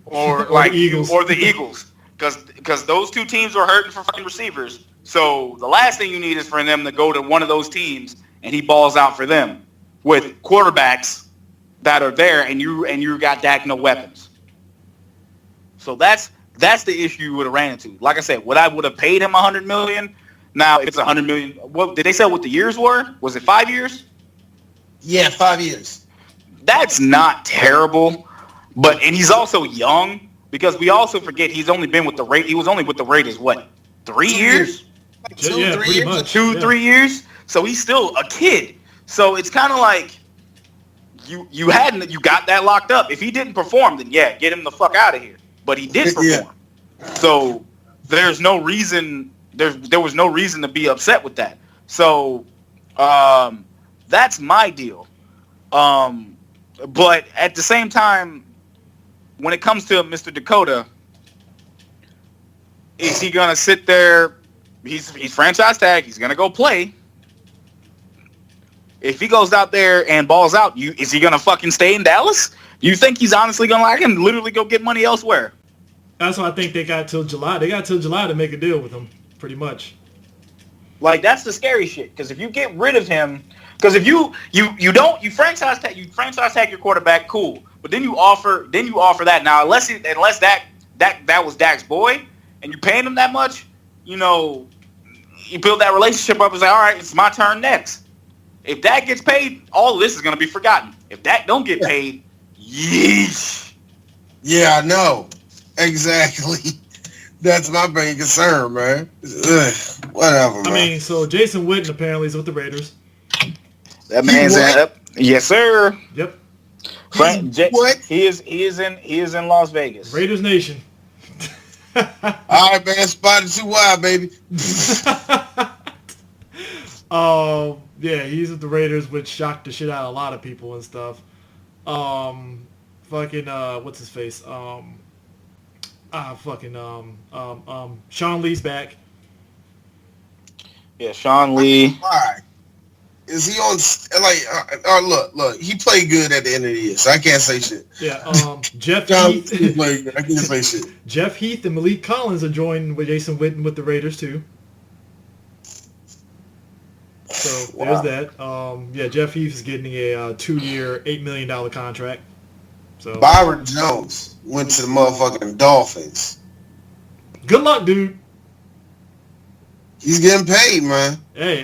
Or the Eagles. Or the Eagles. Because those two teams are hurting for fucking receivers. So the last thing you need is for them to go to one of those teams and he balls out for them with quarterbacks that are there and you got Dak no weapons. So that's the issue you would have ran into. Like I said, would have paid him $100 million? Now, if it's $100 million, what did they say what the years were? Was it 5 years? Yeah, 5 years. That's not terrible, and he's also young because we also forget he's only been with the Raiders. He was only with the Raiders what, 3 years? Yeah, pretty much. 3 years. So he's still a kid. So it's kind of like you got that locked up. If he didn't perform, then yeah, get him the fuck out of here. But he did perform. Yeah. So there's no reason. There was no reason to be upset with that. So that's my deal. But at the same time, when it comes to Mr. Dakota, is he gonna sit there? He's franchise tag. He's gonna go play. If he goes out there and balls out, is he gonna fucking stay in Dallas? You think he's honestly gonna I can literally go get money elsewhere? That's why I think they got till July. They got till July to make a deal with him, pretty much. Like that's the scary shit. Because if you get rid of him, because if you franchise tag your quarterback, cool. But then you offer that now unless that was Dak's boy and you paying him that much, you build that relationship up and say, all right, it's my turn next. If Dak gets paid, all of this is going to be forgotten. If Dak don't get paid, yeesh. Yeah, I know. Exactly. That's my main concern, man. Ugh, whatever, man. I mean, so Jason Witten apparently is with the Raiders. That man's up. Yes, sir. Yep. What? He is in Las Vegas. Raiders Nation. All right, man. Spotted too wide, baby. Yeah, he's with the Raiders, which shocked the shit out of a lot of people and stuff. What's his face? Sean Lee's back. Yeah, Sean Lee. Why? Is he on? Look. He played good at the end of the year, so I can't say shit. Yeah. Jeff Heath. Heath. I can't say shit. Jeff Heath and Malik Collins are joining with Jason Witten with the Raiders too. So there's that. Jeff Heath is getting a 2-year, $8 million contract. So Byron Jones went to the motherfucking Dolphins. Good luck, dude. He's getting paid, man. Hey,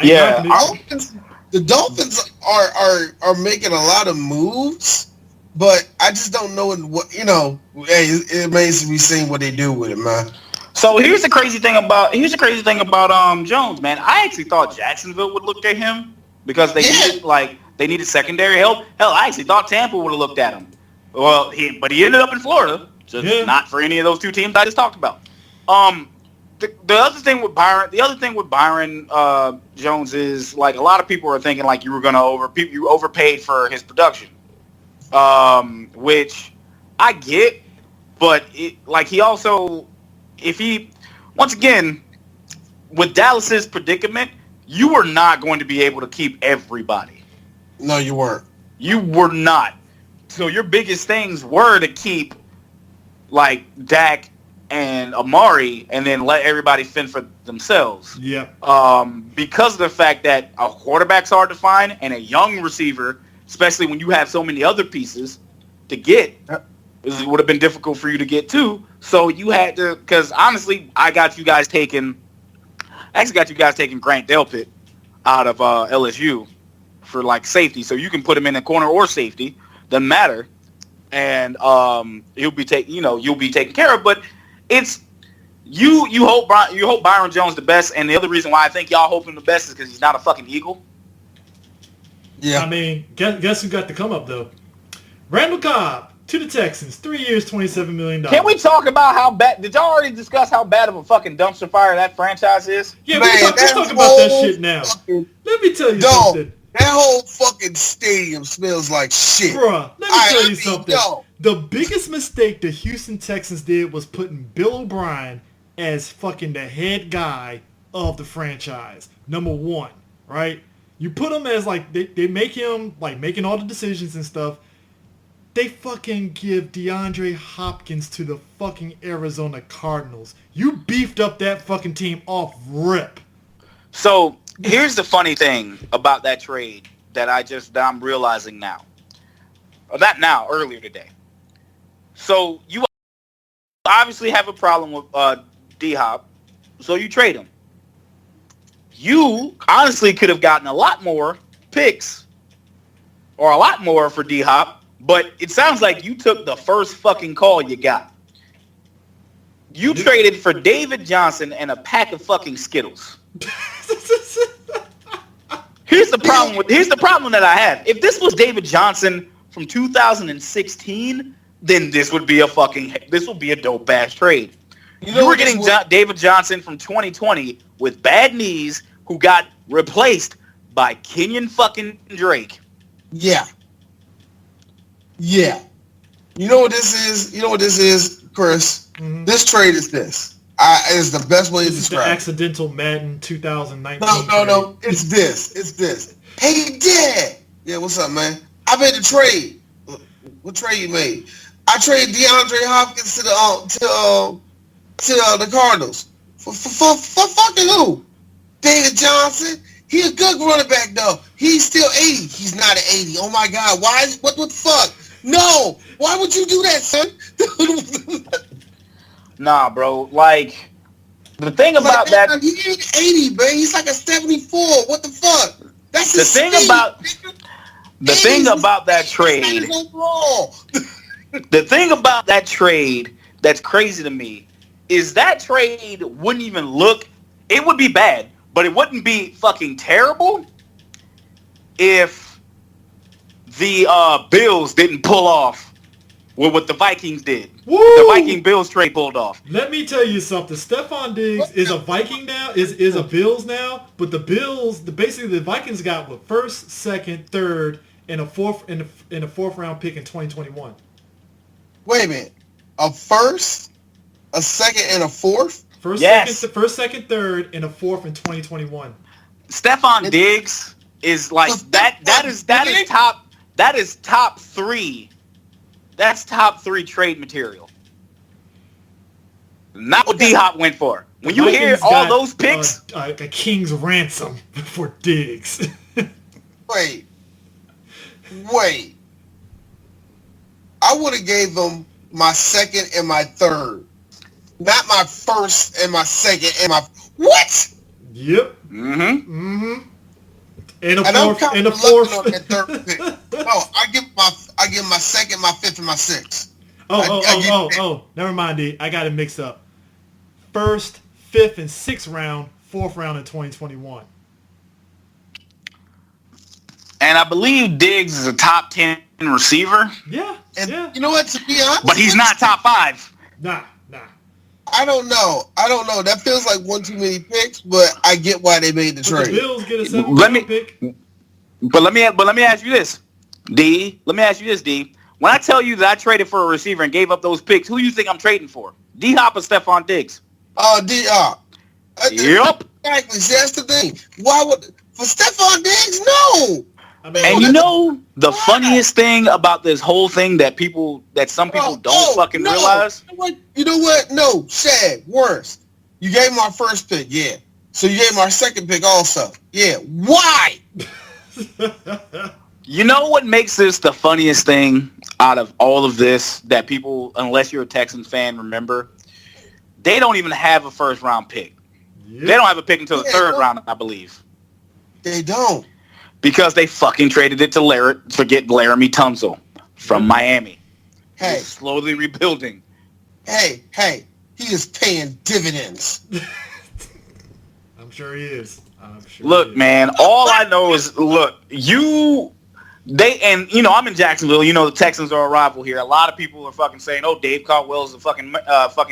the Dolphins are making a lot of moves, but I just don't know what Hey, it remains to be seen what they do with it, man. So here's the crazy thing about Jones, man. I actually thought Jacksonville would look at him because they needed secondary help. Hell, I actually thought Tampa would have looked at him. Well, he ended up in Florida, just not for any of those two teams I just talked about. The other thing with Byron Jones is like a lot of people are thinking like you overpaid for his production, which I get, but he also. Once again, with Dallas's predicament, you were not going to be able to keep everybody. No, you weren't. You were not. So your biggest things were to keep, like, Dak and Amari, and then let everybody fend for themselves. Yeah. Because of the fact that a quarterback's hard to find and a young receiver, especially when you have so many other pieces to get, it would have been difficult for you to get too. So you had to, because honestly, I got you guys taking Grant Delpit out of LSU for like safety, so you can put him in the corner or safety, doesn't matter, and you'll be taken care of. But it's you hope Byron Jones the best, and the other reason why I think y'all hope him the best is because he's not a fucking Eagle. Yeah. I mean, guess who got the come up though? Randall Cobb to the Texans, 3 years, $27 million. Can we talk about how bad? Did y'all already discuss how bad of a fucking dumpster fire that franchise is? Yeah, let's talk about that shit now. Let me tell you something. That whole fucking stadium smells like shit. Bruh, let me tell you something. The biggest mistake the Houston Texans did was putting Bill O'Brien as fucking the head guy of the franchise. Number one, right? You put him as like, they make him like making all the decisions and stuff. They fucking give DeAndre Hopkins to the fucking Arizona Cardinals. You beefed up that fucking team off rip. So here's the funny thing about that trade that I'm realizing now. Or not now, earlier today. So you obviously have a problem with D-Hop, so you trade him. You honestly could have gotten a lot more picks or a lot more for D-Hop, but it sounds like you took the first fucking call you got. You traded for David Johnson and a pack of fucking Skittles. Here's the problem that I have. If this was David Johnson from 2016, then this would be a dope ass trade. You were getting David Johnson from 2020 with bad knees who got replaced by Kenyon fucking Drake. Yeah. Yeah. You know what this is, Chris? Mm-hmm. This trade is this. Is the best way to describe it. The accidental Madden 2019 No. It's this. Hey, Dad. Yeah, what's up, man? I made a trade. What trade you made? I traded DeAndre Hopkins to the Cardinals. For fucking who? David Johnson. He a good running back, though. He's still 80. He's not an 80. Oh, my God. Why? What the fuck? No. Why would you do that, son? Nah, bro. Like, the thing about that... He ain't 80, man. He's like a 74. What the fuck? That's the thing about... The thing about that trade... The thing about that trade that's crazy to me is that trade wouldn't even look... It would be bad, but it wouldn't be fucking terrible if the Bills didn't pull off what the Vikings did. Woo! The Viking-Bills trade pulled off. Let me tell you something. Stephon Diggs is a Viking now, is a Bills now, but the Bills, basically the Vikings got what, first, second, third, and a fourth round pick in 2021. Wait a minute. A first, a second, and a fourth? First, second, third, and a fourth in 2021. Stephon Diggs is like that is top 3. That's top 3 trade material. Not what D-Hop went for. When you hear all those picks, a king's ransom for Diggs. Wait. I would have gave them my second and my third. Not my first and my second and my... What? Yep. Mm-hmm. And a fourth. On that third pick. No, I give my second, my fifth, and my sixth. Oh. Never mind, D. I got it mixed up. First, fifth, and sixth round, fourth round in 2021. And I believe Diggs is a top 10 receiver. Yeah. And you know what, to be honest? But he's not top 5. Nah. I don't know. That feels like one too many picks, but I get why they made the trade. The Bills get a 7th pick. But let me ask you this, D. When I tell you that I traded for a receiver and gave up those picks, who do you think I'm trading for? D-Hop or Stephon Diggs? D-Hop. Yep. Exactly. See, that's the thing. For Stephon Diggs? No. I mean, And you know the funniest thing about this whole thing that some people don't fucking realize? You know what? No, Shag, worse. You gave my first pick, yeah. So you gave my second pick also. Yeah. Why? You know what makes this the funniest thing out of all of this that people, unless you're a Texans fan, remember? They don't even have a first round pick. Yep. They don't have a pick until the third round, I believe. They don't. Because they fucking traded it to Laramie Tunsil from Miami. Hey. He's slowly rebuilding. Hey, he is paying dividends. I'm sure he is. Look, man, all I know is, I'm in Jacksonville. You know, the Texans are a rival here. A lot of people are fucking saying, oh, Dave Caldwell is a fucking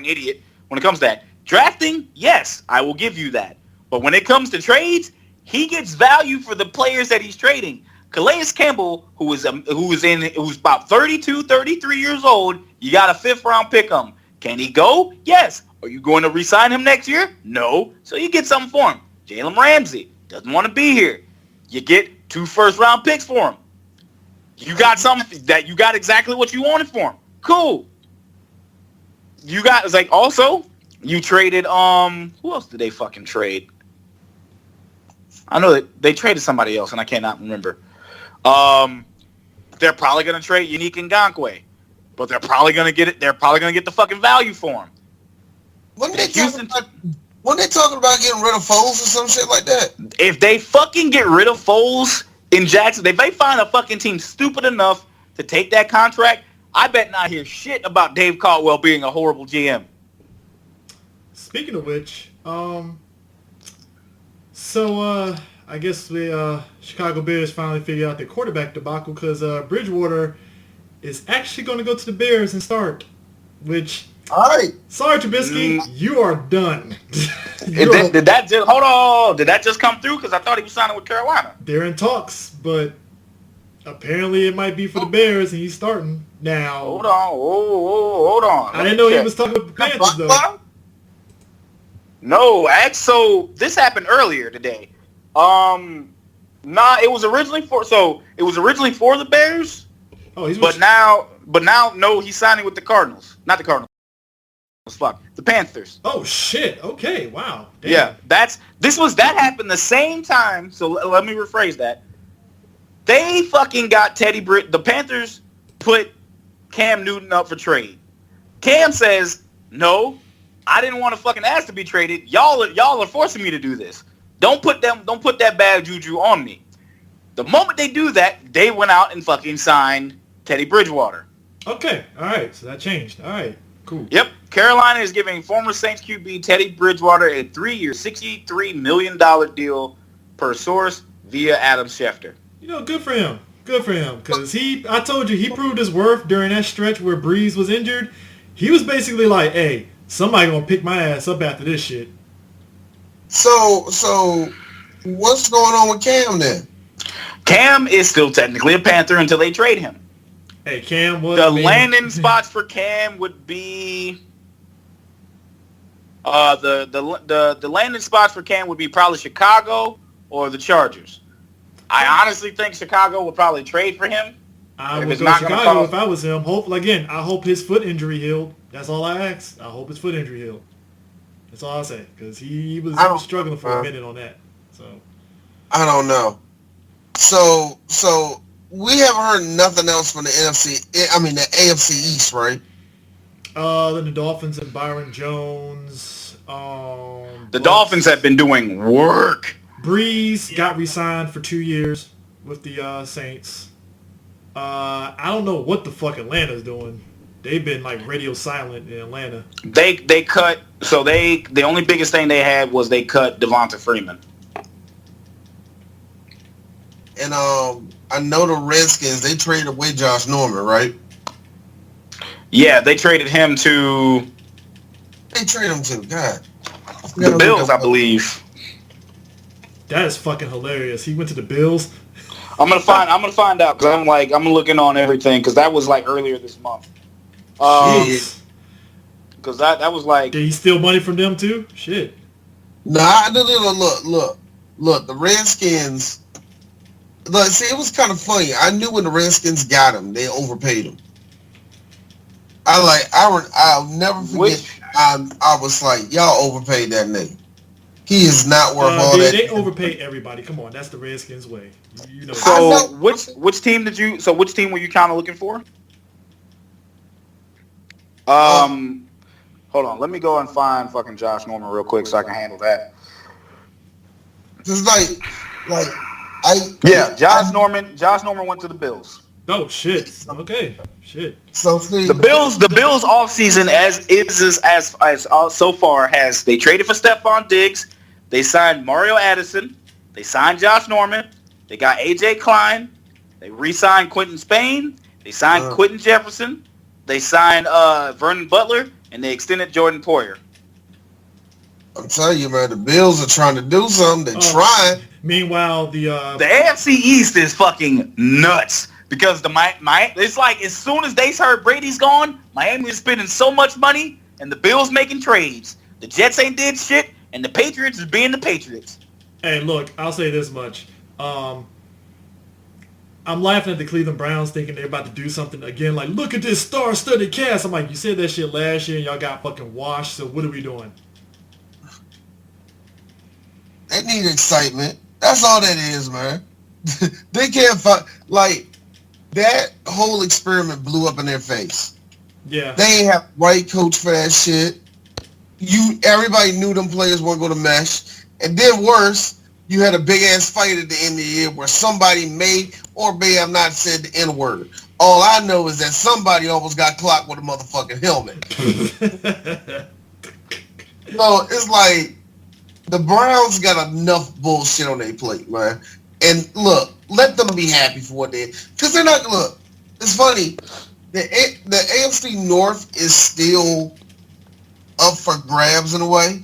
idiot when it comes to that. Drafting, yes, I will give you that. But when it comes to trades, he gets value for the players that he's trading. Calais Campbell, who's about 32, 33 years old, you got a 5th round pick him. Can he go? Yes. Are you going to re-sign him next year? No. So you get something for him. Jalen Ramsey doesn't want to be here. You get 2 first round picks for him. You got something that you got exactly what you wanted for him. Cool. You got also you traded who else did they fucking trade? I know that they traded somebody else and I cannot remember. They're probably gonna trade Unique Ngakoue, but they're probably gonna get it. They're probably gonna get the fucking value for him. When they talking about getting rid of Foles or some shit like that? If they fucking get rid of Foles in Jackson, if they find a fucking team stupid enough to take that contract, I bet not hear shit about Dave Caldwell being a horrible GM. Speaking of which, so I guess the Chicago Bears finally figured out their quarterback debacle because Bridgewater is actually going to go to the Bears and start, which... All right. Sorry, Trubisky, you are done. Did that just come through? Because I thought he was signing with Carolina. They're in talks, but apparently it might be for the Bears, and he's starting now. Hold on. I didn't know he was talking with the Panthers, though. No, so this happened earlier today. It was originally for the Bears. Oh, but now, no, he's signing with the Cardinals. Not the Cardinals. Fuck, the Panthers. Oh shit. Okay. Wow. Damn. Yeah, that happened the same time. So let me rephrase that. They fucking got the Panthers put Cam Newton up for trade. Cam says, "No, I didn't want to fucking ask to be traded. Y'all are forcing me to do this. Don't put that bad juju on me." The moment they do that, they went out and fucking signed Teddy Bridgewater. Okay. All right. So that changed. All right. Cool. Yep. Carolina is giving former Saints QB Teddy Bridgewater a 3-year, $63 million deal per source via Adam Schefter. You know, good for him. Good for him. Because I told you, he proved his worth during that stretch where Breeze was injured. He was basically like, hey, somebody going to pick my ass up after this shit. So what's going on with Cam then? Cam is still technically a Panther until they trade him. Hey, Cam was... The landing spots for Cam would be... The landing spots for Cam would be probably Chicago or the Chargers. I honestly think Chicago would probably trade for him. I would go Chicago if I was him. I hope his foot injury healed. That's all I ask. I hope his foot injury healed. That's all I say. Because he was struggling for a minute on that. So I don't know. So we haven't heard nothing else from the the AFC East, right? Then the Dolphins and Byron Jones. The Dolphins have been doing work. Breeze got re-signed for 2 years with the Saints. I don't know what the fuck Atlanta's doing. They've been like radio silent in Atlanta. They cut. So the only biggest thing they had was they cut Devonta Freeman. And I know the Redskins, they traded away Josh Norman, right? Yeah, they traded him to... They traded him to, God. The Bills, I believe. That is fucking hilarious. He went to the Bills? I'm gonna find out, because I'm looking on everything, because that was like earlier this month. Because that was like... Did he steal money from them too? Shit. Nah, look. The Redskins... see, it was kind of funny. I knew when the Redskins got him, they overpaid him. I'll never forget. I was like, y'all overpaid that nigga. He is not worth all that. They overpay everybody. Come on, that's the Redskins way. You know. So which team did you? So which team were you kind of looking for? Hold on. Let me go and find fucking Josh Norman real quick so I can handle that. Just Josh Norman went to the Bills. Oh shit. Okay. Shit. So see, the Bills offseason as so far has they traded for Stephon Diggs, they signed Mario Addison, they signed Josh Norman, they got AJ Klein, they re-signed Quentin Spain, they signed Quentin Jefferson, they signed Vernon Butler, and they extended Jordan Poyer. I'm telling you, man, the Bills are trying to do something. They're trying. Meanwhile, the AFC East is fucking nuts. Because it's like as soon as they heard Brady's gone, Miami is spending so much money, and the Bills making trades. The Jets ain't did shit, and the Patriots is being the Patriots. Hey, look, I'll say this much. I'm laughing at the Cleveland Browns thinking they're about to do something again. Like, look at this star-studded cast. I'm like, you said that shit last year, and y'all got fucking washed, so what are we doing? They need excitement. That's all that is, man. They can't find, that whole experiment blew up in their face. Yeah. They ain't have right coach for that shit. Everybody knew them players weren't going to mesh. And then worse, you had a big-ass fight at the end of the year where somebody may or may have not said the N-word. All I know is that somebody almost got clocked with a motherfucking helmet. So it's like the Browns got enough bullshit on their plate, man. And look, let them be happy for what they, because they're not. Look, it's funny. The AFC North is still up for grabs in a way.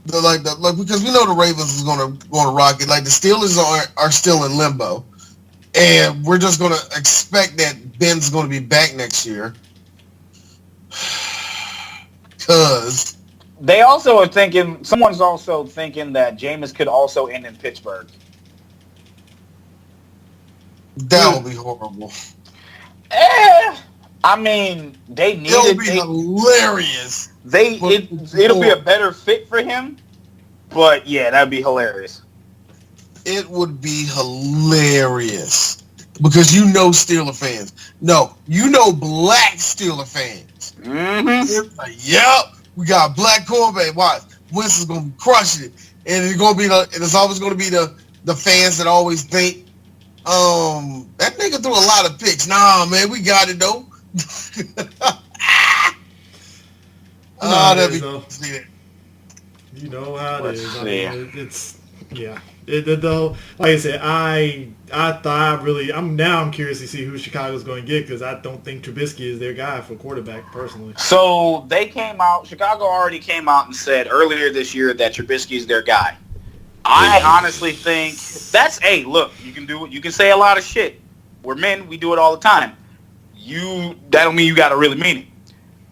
Because we know the Ravens is going to rock it. Like the Steelers are still in limbo, and we're just going to expect that Ben's going to be back next year. Because they also are thinking. Someone's also thinking that Jameis could also end in Pittsburgh. That would be horrible. I mean, they need it. It would be hilarious. It'll be a better fit for him, but yeah, that'd be hilarious. It would be hilarious because Steeler fans. No, black Steeler fans. Mm-hmm. It's like, yep, we got a black quarterback. Watch, Winston's gonna be crushing it, and it's always gonna be the fans that always think. That nigga threw a lot of picks. Nah, man, we got it though. That'd be you know how it is. I mean, it's though. Like I said, I'm curious to see who Chicago's going to get because I don't think Trubisky is their guy for quarterback personally. So Chicago already came out and said earlier this year that Trubisky is their guy. I honestly think look, you can say a lot of shit. We're men, we do it all the time. That don't mean you gotta really mean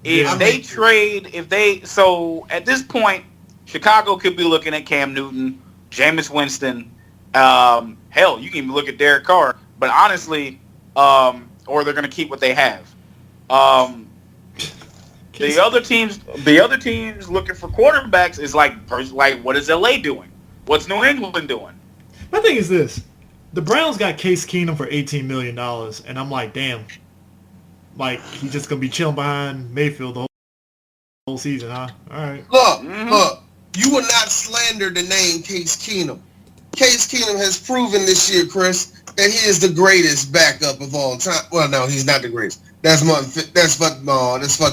it. So at this point, Chicago could be looking at Cam Newton, Jameis Winston, hell, you can even look at Derek Carr, but honestly, or they're gonna keep what they have. The other teams looking for quarterbacks is like what is LA doing? What's New England doing? My thing is this. The Browns got Case Keenum for $18 million, and I'm like, damn. Like, he's just going to be chilling behind Mayfield the whole season, huh? All right. Look. You will not slander the name Case Keenum. Case Keenum has proven this year, Chris, that he is the greatest backup of all time. Well, no, he's not the greatest. That's fucking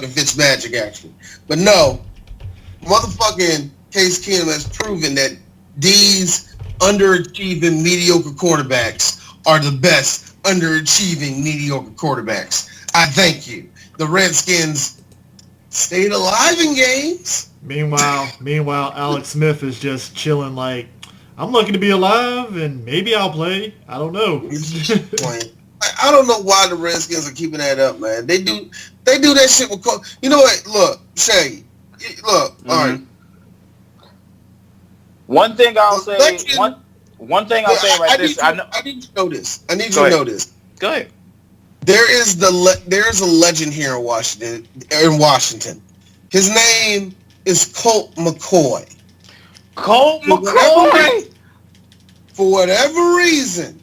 Fitzmagic, actually. But no, motherfucking Case Keenum has proven that these underachieving mediocre quarterbacks are the best underachieving mediocre quarterbacks. I thank you. The Redskins stayed alive in games. Meanwhile, Alex Smith is just chilling like, I'm lucky to be alive and maybe I'll play. I don't know. I don't know why the Redskins are keeping that up, man. They do that shit with you know what? Look, Shaggy. Look, all right. One thing I'll say One thing I'll say right this. I need to know this. I need you to know this. Go ahead. There's a legend here in Washington. His name is Colt McCoy. Colt McCoy. For whatever reason,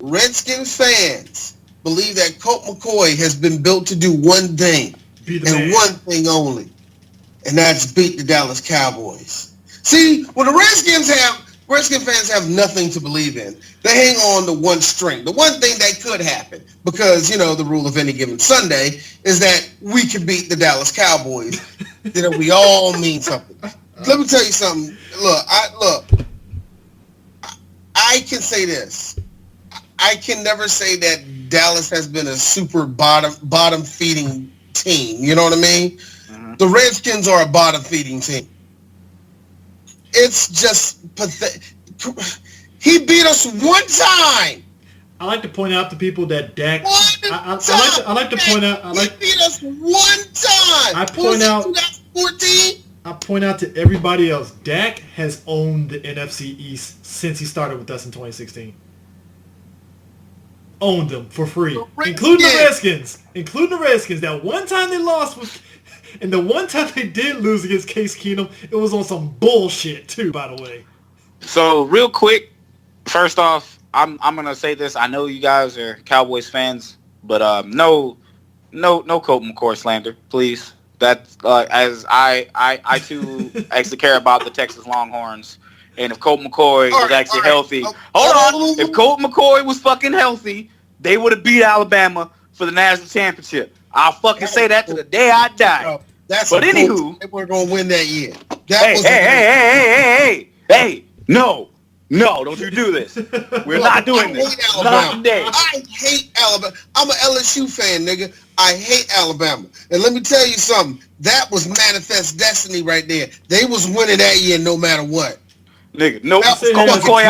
Redskins fans believe that Colt McCoy has been built to do one thing and one thing only, and that's beat the Dallas Cowboys. See, when the Redskins fans have nothing to believe in, they hang on to one string. The one thing that could happen, because, the rule of any given Sunday is that we can beat the Dallas Cowboys. That we all mean something. Let me tell you something. I can say this. I can never say that Dallas has been a super bottom feeding team. You know what I mean? Mm-hmm. The Redskins are a bottom feeding team. It's just pathetic. He beat us one time. I like to point out to people that Dak. I like to point out. He beat us one time. I point out. 2014. I point out to everybody else. Dak has owned the NFC East since he started with us in 2016. Owned them for free, including the Redskins. Including the Redskins. That one time they lost was. And the one time they did lose against Case Keenum, it was on some bullshit too, by the way. So real quick, first off, I'm gonna say this. I know you guys are Cowboys fans, but no Colt McCoy slander, please. That's as I too actually care about the Texas Longhorns. And if Colt McCoy was actually healthy, hold on. If Colt McCoy was fucking healthy, they would have beat Alabama for the national championship. I'll fucking say that to the day I die. But anywho, they weren't gonna win that year. Hey! No, don't you do this. We're not doing this. Not today. I hate Alabama. I'm an LSU fan, nigga. I hate Alabama. And let me tell you something. That was manifest destiny right there. They was winning that year no matter what. Nigga, no. Colt McCoy,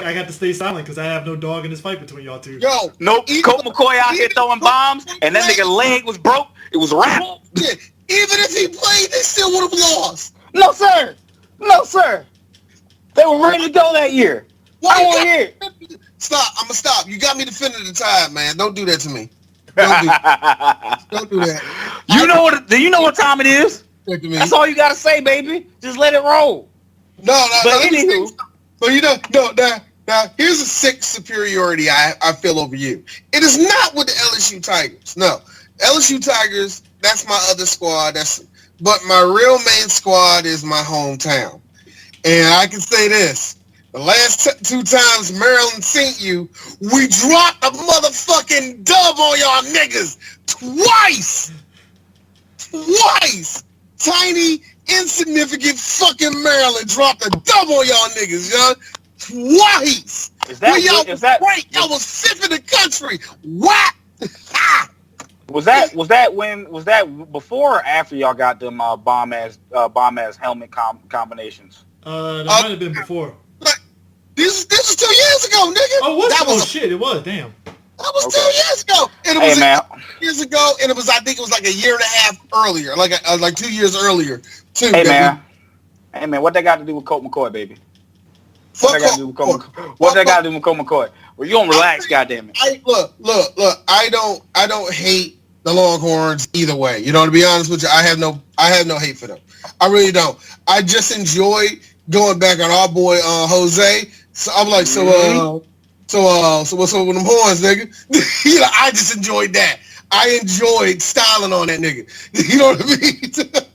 I got to stay silent because I have no dog in this fight between y'all two. Yo, nope. Colt McCoy out here throwing bombs, and that nigga leg was broke. It was a wrap. Even if he played, they still would have lost. No, sir. They were ready to go that year. I want to hear it. Stop. I'm going to stop. You got me defending the tide, man. Don't do that to me. Don't do that. Do you know what time it is? That's all you got to say, baby. Just let it roll. No. But anywho. So, now, here's a sick superiority I feel over you. It is not with the LSU Tigers. No. LSU Tigers, that's my other squad. But my real main squad is my hometown. And I can say this. The last two times Maryland sent you, we dropped a motherfucking dub on y'all niggas. Twice. Tiny, insignificant fucking Maryland dropped a dub on y'all niggas, y'all. Twice. Y'all was fifth in the country. What? Was that before or after y'all got them bomb ass helmet combinations? That might have been before. This was 2 years ago, nigga. Oh, shit, it was. Damn. That was 2 years ago. And it was years ago, and I think it was like a year and a half earlier, like 2 years earlier, too. Hey, man, what that got to do with Colt McCoy, baby? What that got to do with Colt McCoy? Well, you don't relax, goddammit. Look, I don't hate the Longhorns either way. You know, to be honest with you, I have no hate for them. I really don't. I just enjoy going back on our boy Jose. So I'm like, so what's up with them horns, nigga? I just enjoyed that. I enjoyed styling on that nigga. You know what I mean?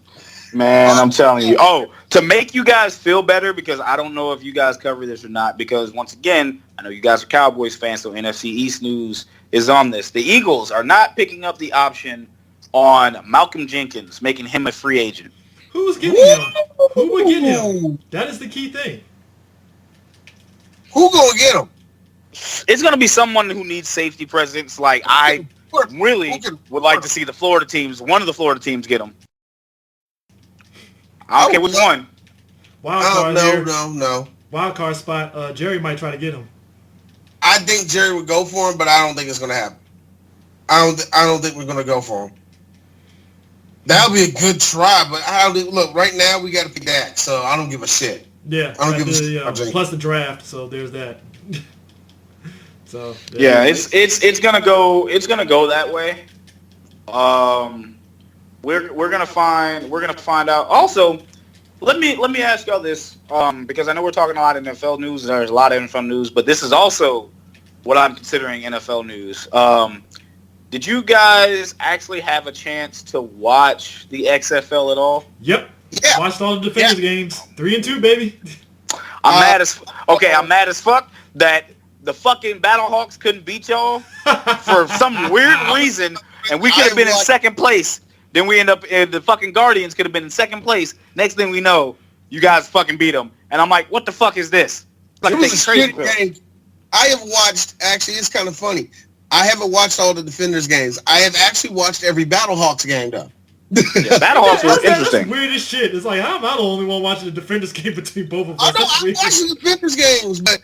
Man, I'm telling you. Oh, to make you guys feel better, because I don't know if you guys cover this or not, because once again, I know you guys are Cowboys fans, so NFC East news is on this. The Eagles are not picking up the option on Malcolm Jenkins, making him a free agent. Who's getting him? Who would get him? That is the key thing. Who gonna get him? It's gonna be someone who needs safety presence. Like I really would like to see the Florida teams, one of the Florida teams, get him. I don't care which one. No. Wild card spot. Jerry might try to get him. I think Jerry would go for him, but I don't think it's gonna happen. I don't think we're gonna go for him. That would be a good try, but look, right now we got to pick that, so I don't give a shit. Yeah, I don't give a shit. plus the draft, so there's that. So it's gonna go that way. We're gonna find out. Also, let me ask y'all this, because I know we're talking a lot of NFL news. There's a lot of NFL news, but this is also what I'm considering NFL news. Did you guys actually have a chance to watch the XFL at all? Yep. Yeah. Watched all the Defenders games. 3-2, baby. I'm mad as fuck that the fucking Battlehawks couldn't beat y'all for some weird reason, and we could have been in second place. Then we end up in the fucking Guardians could have been in second place. Next thing we know, you guys fucking beat them, and I'm like, what the fuck is this? Like, it was a shit game. I have watched. Actually, it's kind of funny. I haven't watched all the Defenders games. I have actually watched every Battlehawks game though. Yeah, Battlehawks was interesting. That's weird as shit. It's like, I'm not the only one watching the Defenders game between both of us. I know, I'm watching the Defenders games, but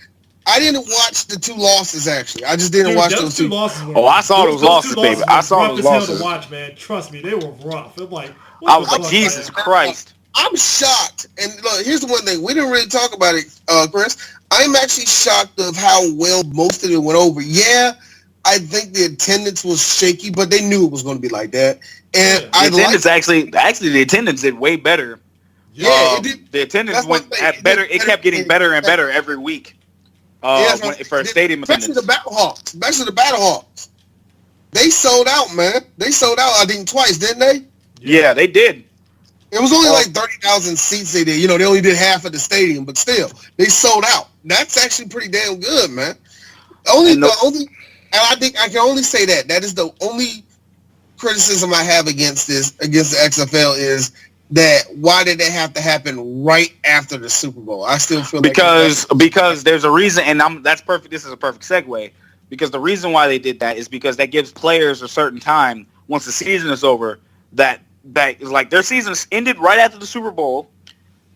I didn't watch the 2 losses, actually. I just didn't watch those 2 losses. I saw those losses, baby. I saw those losses. To watch, man. Trust me, they were rough. I'm like, I was like, Jesus Christ. I'm shocked. And look, here's the one thing. We didn't really talk about it, Chris. I'm actually shocked of how well most of it went over. Yeah, I think the attendance was shaky, but they knew it was going to be like that. And the attendance did way better. Yeah, the attendance went better. It kept getting better and better every week. For stadium attendance. Especially the Battlehawks. They sold out, man. They sold out, I think, twice, didn't they? Yeah, they did. It was only like 30,000 seats they did. You know, they only did half of the stadium, but still, they sold out. That's actually pretty damn good, man. And I think I can only say that. That is the only criticism I have against the XFL is that why did it have to happen right after the Super Bowl? I still feel because there's a reason, and that's perfect. This is a perfect segue because the reason why they did that is because that gives players a certain time once the season is over that is like their season ended right after the Super Bowl,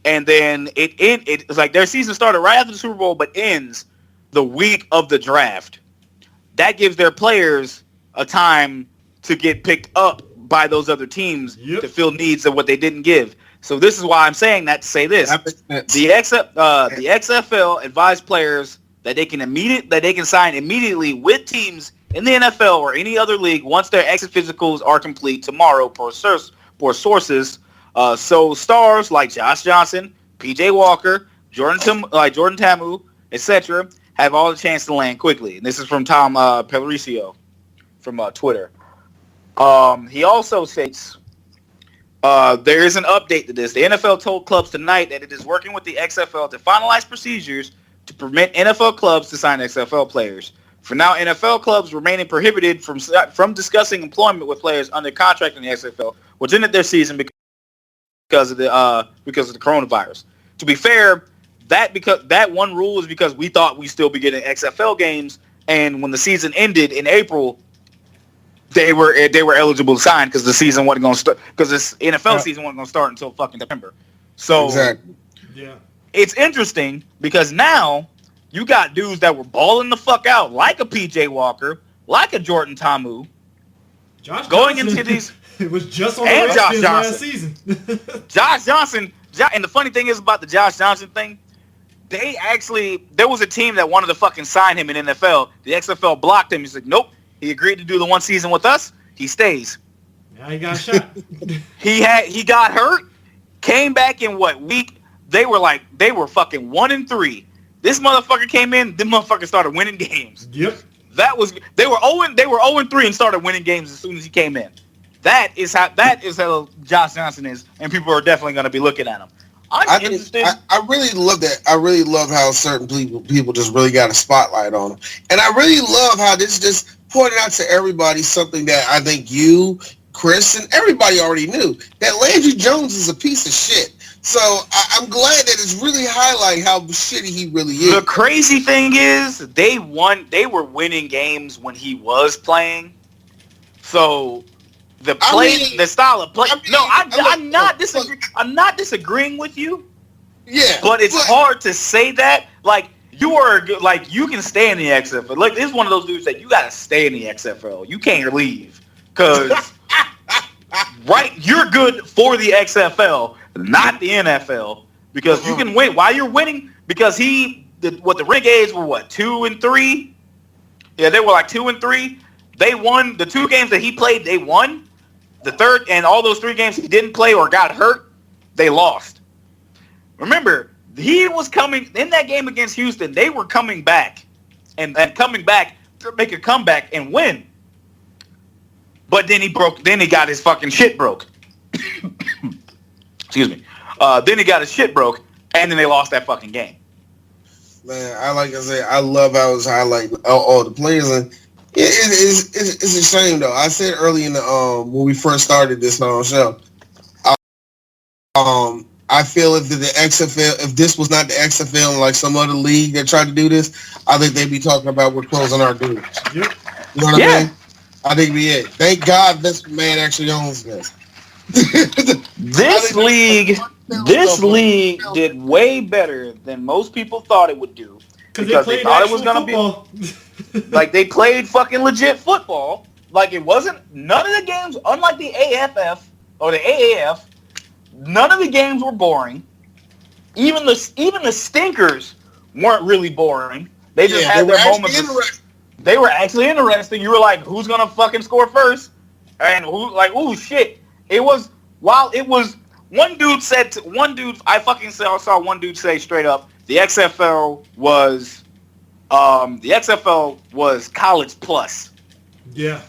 and then it's like their season started right after the Super Bowl but ends the week of the draft. That gives their players a time to get picked up by those other teams to fill needs of what they didn't give. So this is why I'm saying that to say this. The XFL advised players that they can sign immediately with teams in the NFL or any other league once their exit physicals are complete tomorrow per sources. So stars like Josh Johnson, PJ Walker, Jordan Tamu, etc. have all the chance to land quickly. And this is from Tom Pellericcio from Twitter. He also states there is an update to this. The NFL told clubs tonight that it is working with the XFL to finalize procedures to permit NFL clubs to sign XFL players. For now, NFL clubs remaining prohibited from discussing employment with players under contract in the XFL, which ended their season because of the coronavirus. To be fair, that one rule is because we thought we'd still be getting XFL games, and when the season ended in April, they were eligible to sign because the season wasn't going to start because this NFL season wasn't going to start until fucking September. So it's interesting because now you got dudes that were balling the fuck out like a PJ Walker, like a Jordan Tamu, going into these. It was just on the Redskins last season. Josh Johnson, and the funny thing is about the Josh Johnson thing, there was a team that wanted to fucking sign him in NFL. The XFL blocked him. He's like, nope. He agreed to do the one season with us. He stays. Yeah, he got shot. He got hurt. Came back in what week? They were fucking 1-3. This motherfucker came in. Them motherfuckers started winning games. Yep. They were 0-3 and started winning games as soon as he came in. That is how Josh Johnson is, and people are definitely going to be looking at him. I really love that. I really love how certain people just really got a spotlight on them, and I really love how this just pointed out to everybody something that I think you, Chris, and everybody already knew, that Landry Jones is a piece of shit. So I'm glad that it's really highlighting how shitty he really is. The crazy thing is they were winning games when he was playing. So the style of play. I'm not disagreeing with you. Yeah. But it's hard to say that. Like, you can stay in the XFL. Like, this is one of those dudes that you gotta stay in the XFL. You can't leave. Cause you're good for the XFL, not the NFL. because you can win while you're winning. Because the Renegades were what 2-3. Yeah, they were like 2-3. They won the 2 games that he played. They won the third, and all those 3 games he didn't play or got hurt, they lost. Remember, he was coming in that game against Houston. They were coming back and coming back to make a comeback and win. But then he got his fucking shit broke. Excuse me. Then he got his shit broke, and then they lost that fucking game. Man, I say, I love how it's highlight all the players, and it's a shame though. I said early in the when we first started this show, I feel if the XFL, if this was not the XFL, like some other league that tried to do this, I think they'd be talking about we're closing our doors. Yep. You know what I mean? I think we it. Thank God this man actually owns this. This league did way better than most people thought it would do because they thought it was going to be like they played fucking legit football. Like it wasn't none of the games, unlike the AFF or the AAF, none of the games were boring. Even the stinkers weren't really boring. They just had their moments. They were actually interesting. You were like, who's gonna fucking score first? And who like, ooh shit. It was one dude I fucking saw one dude say straight up, the XFL was college plus. Yeah.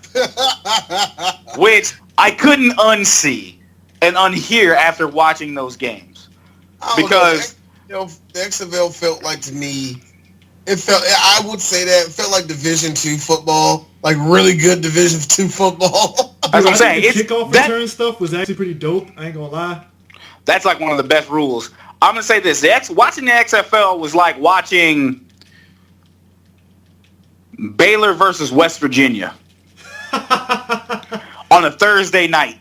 Which I couldn't unsee and unhear after watching those games. Because the XFL felt like to me, I would say that it felt like Division II football, like really good Division II football. That's what I'm saying. The kickoff return stuff was actually pretty dope. I ain't gonna lie. That's like one of the best rules. I'm gonna say this: watching the XFL was like watching Baylor versus West Virginia on a Thursday night.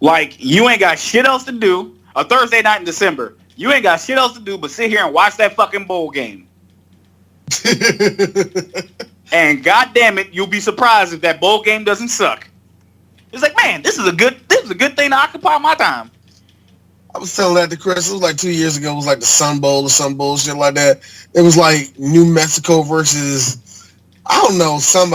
Like you ain't got shit else to do. A Thursday night in December. You ain't got shit else to do but sit here and watch that fucking bowl game. And goddamn it, you'll be surprised if that bowl game doesn't suck. It's like, man, this is a good thing to occupy my time. I was telling that to Chris. It was like 2 years ago. It was like the Sun Bowl or some bullshit like that. It was like New Mexico versus Iowa or some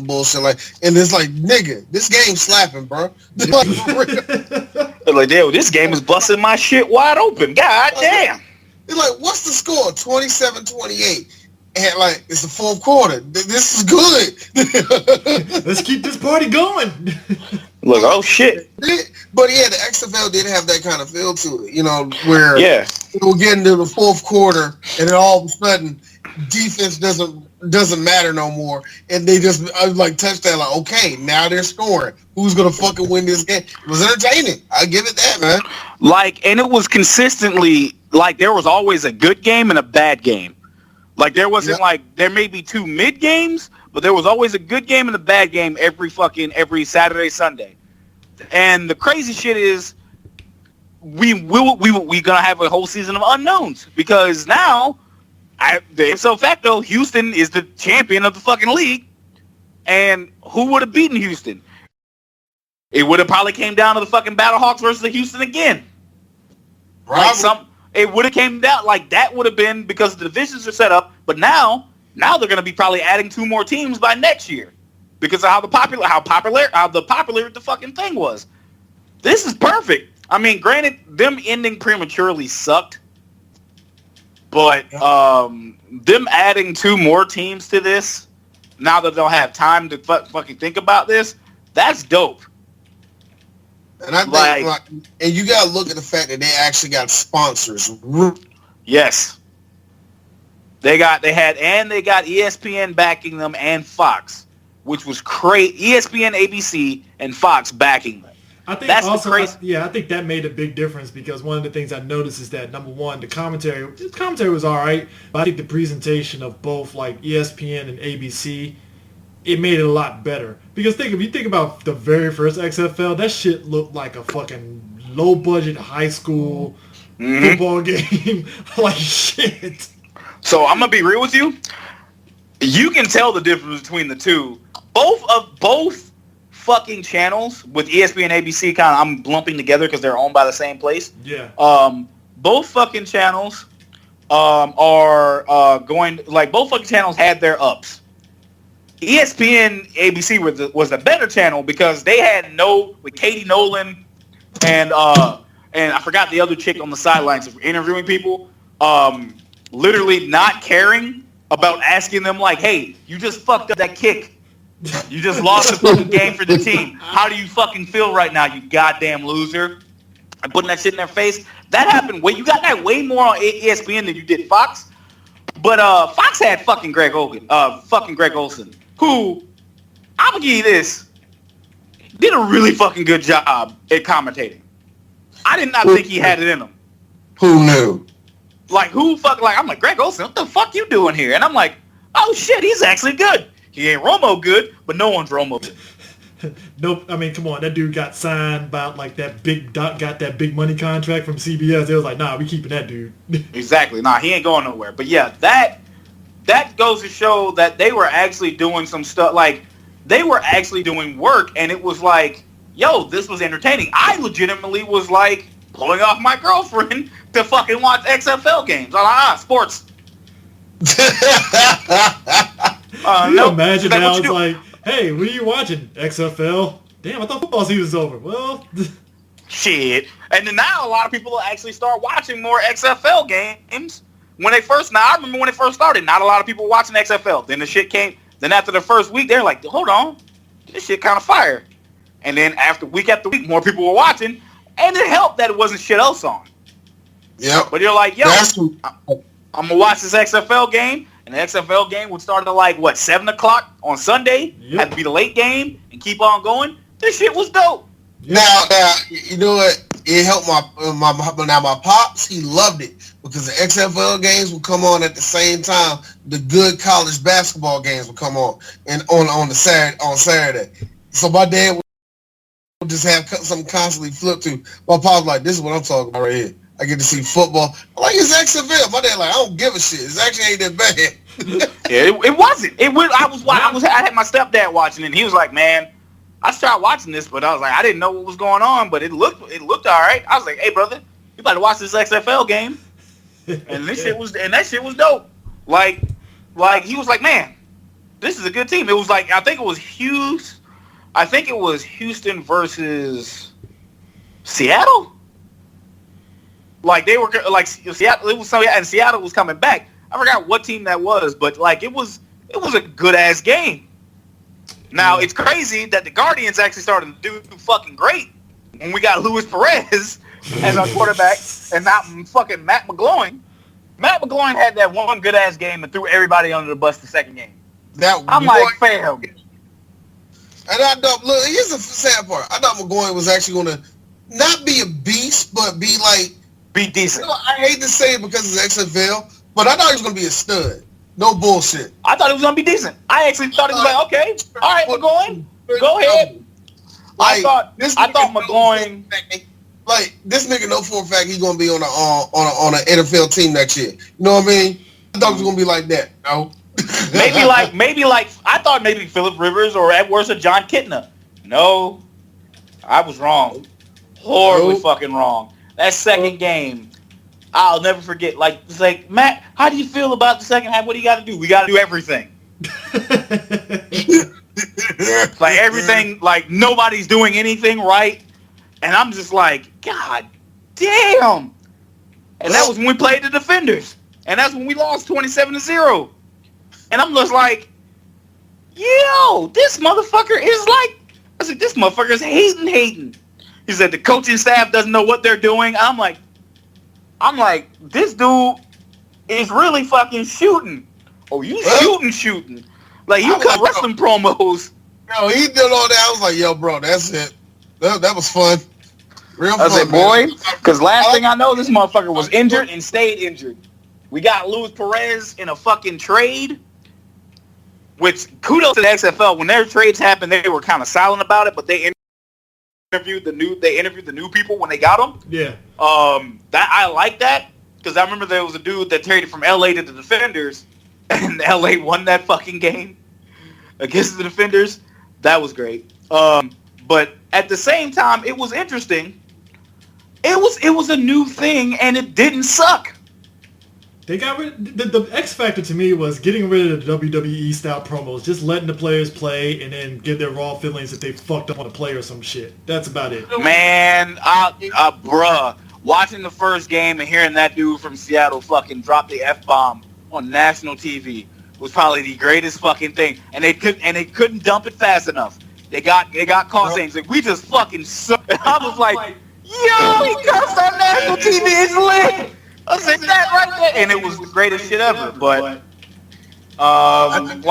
bullshit like. And it's like, nigga, this game's slapping, bro. Like, damn, this game is busting my shit wide open. God damn. It's like, what's the score? 27-28. And like, it's the fourth quarter. This is good. Let's keep this party going. Look, oh shit. But yeah, the XFL did have that kind of feel to it, where we're getting to the fourth quarter and then all of a sudden defense doesn't matter no more, and they just like touchdown. Like, okay, now they're scoring. Who's gonna fucking win this game? It was entertaining. I give it that, man. Like, and it was consistently like there was always a good game and a bad game. Like there wasn't like there may be 2 mid games, but there was always a good game and a bad game every Saturday, Sunday. And the crazy shit is we gonna have a whole season of unknowns because now. So facto, Houston is the champion of the fucking league, and who would have beaten Houston? It would have probably came down to the fucking Battlehawks versus the Houston again. It would have came down like that would have been because the divisions are set up, but now they're going to be probably adding 2 more teams by next year because of how popular the fucking thing was. This is perfect. I mean, granted, them ending prematurely sucked. But them adding 2 more teams to this, now that they'll have time to fucking think about this, that's dope. And I think, and you gotta look at the fact that they actually got sponsors. Yes, they got ESPN backing them and Fox, which was crazy. ESPN, ABC, and Fox backing them. I think that's also, I think that made a big difference because one of the things I noticed is that number one, the commentary was all right, but I think the presentation of both like ESPN and ABC, it made it a lot better. Because if you think about the very first XFL, that shit looked like a fucking low budget high school football game. Like shit. So I'm gonna be real with you. You can tell the difference between the two. Both fucking channels with ESPN and ABC I'm lumping together because they're owned by the same place. Yeah. Both fucking channels are going, like, both fucking channels had their ups. ESPN ABC was the better channel because they had with Katie Nolan and I forgot the other chick on the sidelines of interviewing people, literally not caring about asking them, like, hey, you just fucked up that kick. You just lost the fucking game for the team. How do you fucking feel right now, you goddamn loser? And putting that shit in their face. That happened you got that way more on ESPN than you did Fox. But Fox had fucking Greg Olsen, who, I'm gonna give you this, did a really fucking good job at commentating. I did not think he had it in him. Who knew? Like, I'm like, Greg Olsen, what the fuck you doing here? And I'm like, oh shit, he's actually good. He ain't Romo good, but no one's Romo good. Nope. I mean, come on. That dude got signed by like that got that big money contract from CBS. They was like, nah, we keeping that dude. Exactly. Nah, he ain't going nowhere. But yeah, that goes to show that they were actually doing some stuff. Like, they were actually doing work, and it was like, yo, this was entertaining. I legitimately was like blowing off my girlfriend to fucking watch XFL games. Sports. Can you imagine now? It's like, hey, what are you watching? XFL? Damn, I thought football season was over. Well, shit. And then now a lot of people actually start watching more XFL games. I remember when it first started, not a lot of people were watching XFL. Then the shit came. Then after the first week, they're like, hold on, this shit kind of fire. And then after week, more people were watching, and it helped that it wasn't shit else on. Yeah. But you're like, yo, I'm gonna watch this XFL game. And the XFL game would start at 7 o'clock on Sunday. Yep. Had to be the late game and keep on going. This shit was dope. Now, you know what? It helped my pops. He loved it because the XFL games would come on at the same time. The good college basketball games would come on and on Saturday. So my dad would just have something constantly flip to. My pop's like, this is what I'm talking about right here. I get to see football. I'm like, it's XFL. My dad like, I don't give a shit. It actually ain't that bad. Yeah, it wasn't. I had my stepdad watching it, and he was like, man, I started watching this, but I was like, I didn't know what was going on, but it looked all right. I was like, hey, brother, you about to watch this XFL game? And that shit was dope. Like he was like, man, this is a good team. It was like, I think it was Houston versus Seattle. Like they were like Seattle. It was something, and Seattle was coming back. I forgot what team that was, but like it was a good ass game. Now it's crazy that the Guardians actually started to do fucking great when we got Luis Perez as our quarterback and not fucking Matt McGloin. Matt McGloin had that one good ass game and threw everybody under the bus the second game. I'm like, fam. And I thought, look, here's the sad part. I thought McGloin was actually going to not be a beast, but be decent. You know, I hate to say it because it's XFL, but I thought he was going to be a stud. No bullshit. I thought he was going to be decent. I actually thought he was like, okay, all right, McGloin, go ahead. Like, I thought McGloin. Like, this nigga know for a fact he's going to be on an NFL team next year. You know what I mean? I thought it was going to be like that. No. maybe like I thought maybe Phillip Rivers or at worst a John Kitna. No, I was wrong. Horribly fucking wrong. That second game, I'll never forget. Like, it's like, Matt, how do you feel about the second half? What do you got to do? We got to do everything. Like everything, like nobody's doing anything right, and I'm just like, God damn. And that was when we played the Defenders, and that's when we lost 27-0. And I'm just like, yo, this motherfucker is like, I said, this motherfucker is hating. He said the coaching staff doesn't know what they're doing. I'm like, this dude is really fucking shooting. Oh, you shooting. Like, you cut wrestling promos. Yo, he did all that. I was like, yo, bro, that's it. That was fun. Real fun, I said, boy, because last thing I know, this motherfucker was injured and stayed injured. We got Luis Perez in a fucking trade. Which, kudos to the XFL. When their trades happened, they were kind of silent about it, but they interviewed the new people when they got them. Yeah. That I like that because I remember there was a dude that traded from LA to the Defenders, and LA won that fucking game against the Defenders. That was great. But at the same time, it was interesting. It was a new thing, and it didn't suck. They got rid. The X factor to me was getting rid of the WWE style promos, just letting the players play, and then give their raw feelings if they fucked up on a play or some shit. That's about it. Man, bruh, watching the first game and hearing that dude from Seattle fucking drop the F-bomb on national TV was probably the greatest fucking thing. And they couldn't dump it fast enough. They got caught saying, like, we just fucking suck. And I was like, yo, he cursed on national TV. It's lit. I said that right there, and it was the greatest shit ever. But I think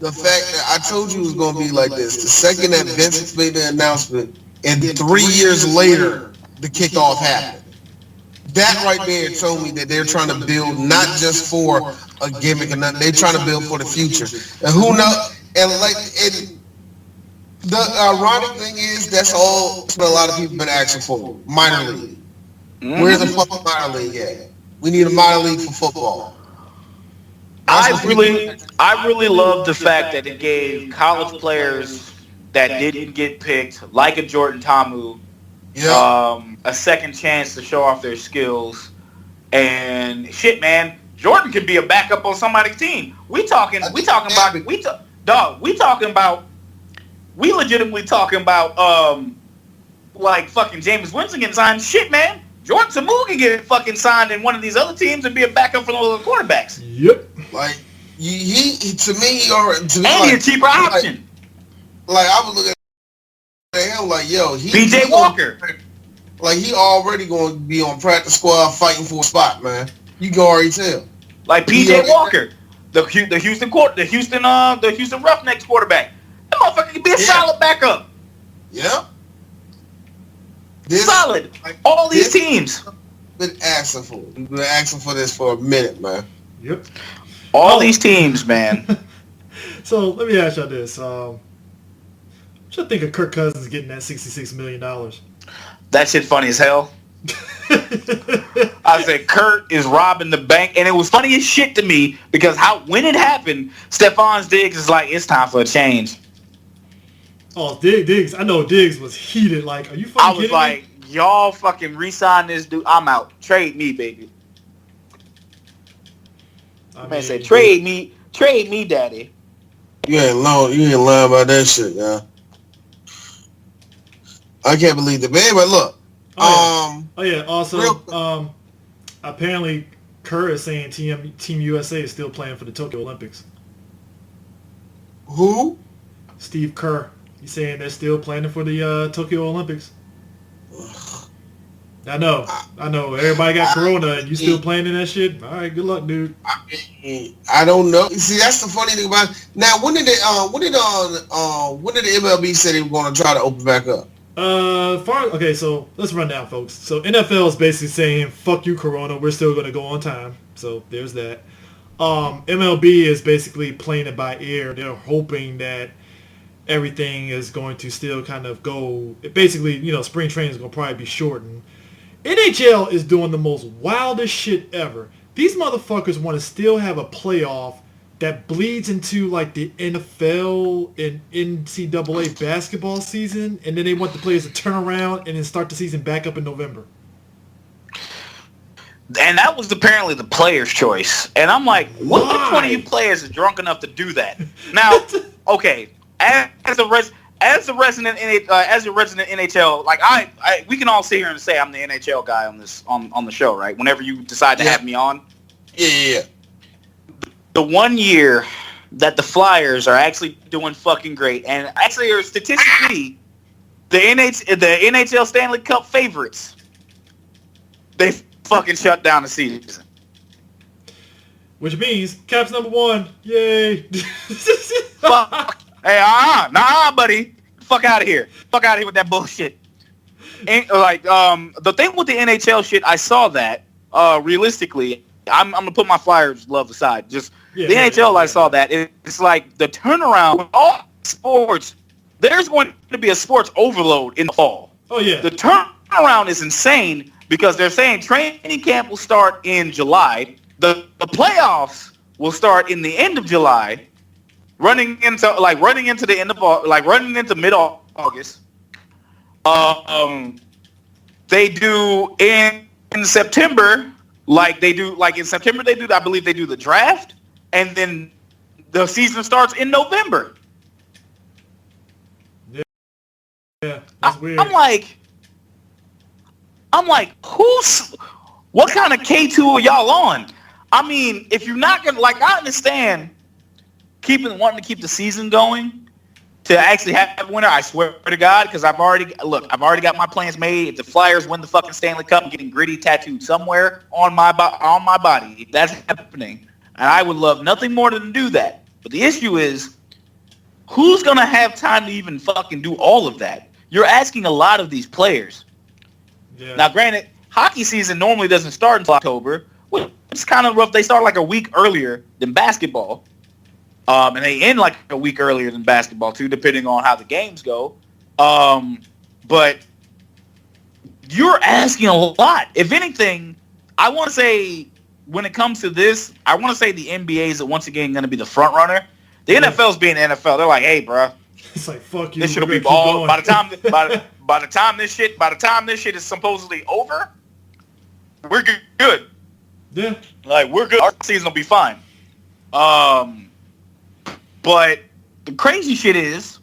the fact that I told you it was going to be like this. The second that Vince made the announcement, and 3 years later, the kickoff happened. That right there told me that they're trying to build not just for a gimmick or nothing. They're trying to build for the future. And who knows? And the ironic thing is that's all a lot of people been asking for. Minor league. Where's the fucking minor league at? We need a minor league for football. I really love the fact that it gave college players that didn't get picked, like a Jordan Ta'amu, a second chance to show off their skills. And shit, man, Jordan could be a backup on somebody's team. We legitimately talking about like fucking Jameis Winston getting signed. Shit, man. Jordan Ta'amu can get fucking signed in one of these other teams and be a backup for those other quarterbacks. Yep. Like he to me, and like, a cheaper option. Like I was looking at him like, yo, PJ Walker. Like he already going to be on practice squad fighting for a spot, man. You can already tell. Like PJ Walker, the Houston Roughnecks quarterback. That motherfucker can be a solid backup. Yeah. Solid. Like, all these teams. We've been asking for this for a minute, man. Yep. All these teams, man. So let me ask y'all this. What you think of Kirk Cousins getting that $66 million? That shit funny as hell. I said Kurt is robbing the bank, and it was funny as shit to me because when it happened, Stephon Diggs is like, it's time for a change. Oh, Diggs! I know Diggs was heated. Like, are you fucking I was like, y'all fucking re-sign this dude. I'm out. Trade me, baby. I said, trade me, daddy. You ain't lying about that shit, yeah. I can't believe it. But anyway, look. Also, apparently Kerr is saying Team USA is still playing for the Tokyo Olympics. Who? Steve Kerr. He's saying they're still planning for the Tokyo Olympics. I know. Everybody got corona, and you still playing in that shit? All right, good luck, dude. I don't know. See, that's the funny thing about it. Now, when did the MLB say they were going to try to open back up? Okay, so let's run down, folks. So NFL is basically saying, fuck you, corona. We're still going to go on time. So there's that. MLB is basically playing it by ear. They're hoping that everything is going to still kind of go. Basically, spring training is going to probably be shortened. NHL is doing the most wildest shit ever. These motherfuckers want to still have a playoff that bleeds into like the NFL and NCAA basketball season, and then they want the players to turn around and then start the season back up in November. And that was apparently the player's choice. And I'm like, what if one of you players is drunk enough to do that? Now, okay, as a resident NHL, like we can all sit here and say I'm the NHL guy on the show, right? Whenever you decide to have me on. Yeah. The 1 year that the Flyers are actually doing fucking great, and actually are statistically the NHL Stanley Cup favorites, they fucking shut down the season. Which means Caps #1. Yay. Fuck. Hey, nah, buddy. Fuck out of here. Fuck out of here with that bullshit. And, the thing with the NHL shit, I saw that, realistically, I'm going to put my Flyers love aside. Just the NHL, I saw that. It's like the turnaround with all sports. There's going to be a sports overload in the fall. Oh, yeah. The turnaround is insane because they're saying training camp will start in July. The playoffs will start in the end of July. running into the end of running into mid August. They do in September, in September they do, I believe they do the draft, and then the season starts in November. Yeah, that's weird. I'm like, what kind of K2 are y'all on? I mean, if you're not gonna, I understand wanting to keep the season going to actually have a winner. I swear to God, because I've already got my plans made. If the Flyers win the fucking Stanley Cup, I'm getting Gritty tattooed somewhere on my body. If that's happening, and I would love nothing more than to do that. But the issue is, who's gonna have time to even fucking do all of that? You're asking a lot of these players. Yeah. Now, granted, hockey season normally doesn't start until October, which is kind of rough. They start like a week earlier than basketball. And they end like a week earlier than basketball, too, depending on how the games go. But you're asking a lot. If anything, I want to say, when it comes to this, I want to say the NBA is once again going to be the front runner. The NFL's being the NFL. They're like, hey, bro. It's like, fuck you. This should be all by the time this shit is supposedly over, we're good. Yeah. We're good. Our season will be fine. But the crazy shit is,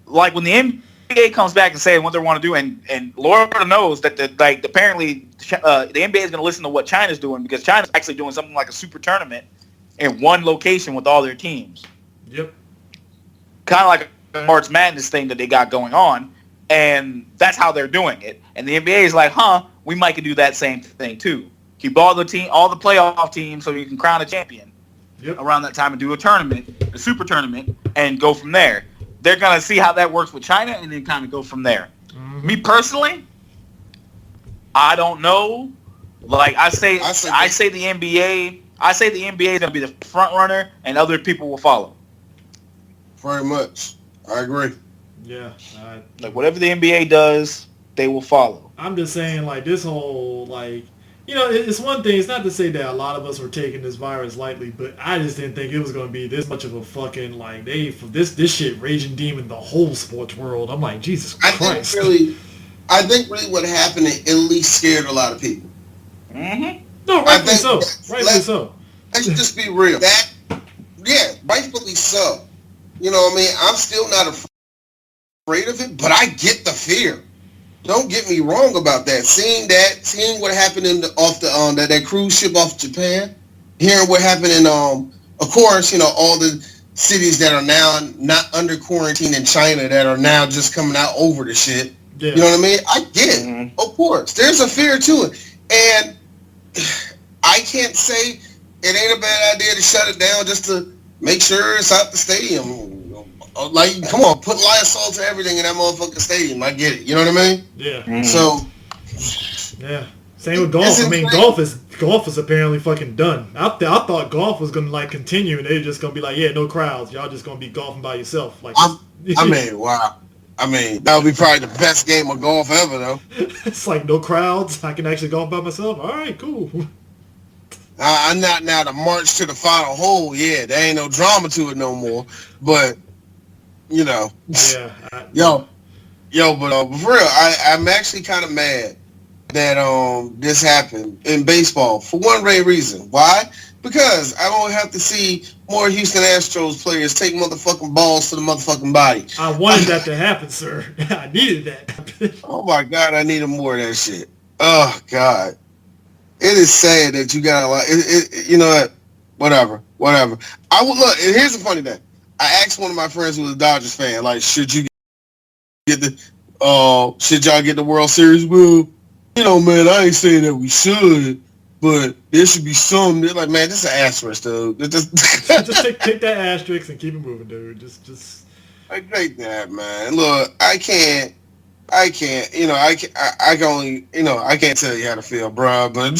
when the NBA comes back and saying what they want to do, and Lord knows that apparently the NBA is going to listen to what China's doing, because China's actually doing something like a super tournament in one location with all their teams. Yep. Kind of like a March Madness thing that they got going on, and that's how they're doing it. And the NBA is like, we might could do that same thing too. Keep all the playoff teams, so you can crown a champion. Yep. Around that time and do a super tournament, and go from there. They're gonna see how that works with China, and then kind of go from there. Mm-hmm. Me personally, I don't know. I say the NBA. I say the NBA is gonna be the front runner, and other people will follow. Very much, I agree. Yeah. Whatever the NBA does, they will follow. I'm just saying, this whole it's one thing. It's not to say that a lot of us were taking this virus lightly, but I just didn't think it was going to be this much of a fucking this shit raging demon the whole sports world. I'm like, Jesus Christ. I think really what happened, it at least scared a lot of people. Mm-hmm. No, rightfully so. Rightfully so. Let's just be real. Rightfully so. You know what I mean? I'm still not afraid of it, but I get the fear. Don't get me wrong about that. Seeing what happened off that cruise ship off Japan, hearing what happened in of course, all the cities that are now not under quarantine in China that are now just coming out over the shit. Yeah. You know what I mean? I get it. Mm-hmm. Of course. There's a fear to it. And I can't say it ain't a bad idea to shut it down just to make sure it's out the stadium. Come on, put Lysol to everything in that motherfucking stadium. I get it. You know what I mean? Yeah. Mm. So. Yeah. Same with golf. I mean, golf is apparently fucking done. I thought golf was gonna continue, and they're just gonna be like, yeah, no crowds. Y'all just gonna be golfing by yourself. Wow. I mean, that would be probably the best game of golf ever, though. It's no crowds. I can actually golf by myself. All right, cool. I'm not now to march to the final hole. Yeah, there ain't no drama to it no more. But. Yeah. But for real, I'm actually kind of mad that this happened in baseball for one great reason. Why? Because I don't have to see more Houston Astros players take motherfucking balls to the motherfucking body. I wanted that to happen, sir. I needed that. Oh my God, I needed more of that shit. Oh God, it is sad that you got a lot. You know what? Whatever. I would look. And here's the funny thing. I asked one of my friends who was a Dodgers fan, should y'all get the World Series? Well, man, I ain't saying that we should, but there should be some. They're like, man, this is an asterisk, dude. Just take that asterisk and keep it moving, dude. Just. I take that, man. Look, I can't. I can only. I can't tell you how to feel, bro. But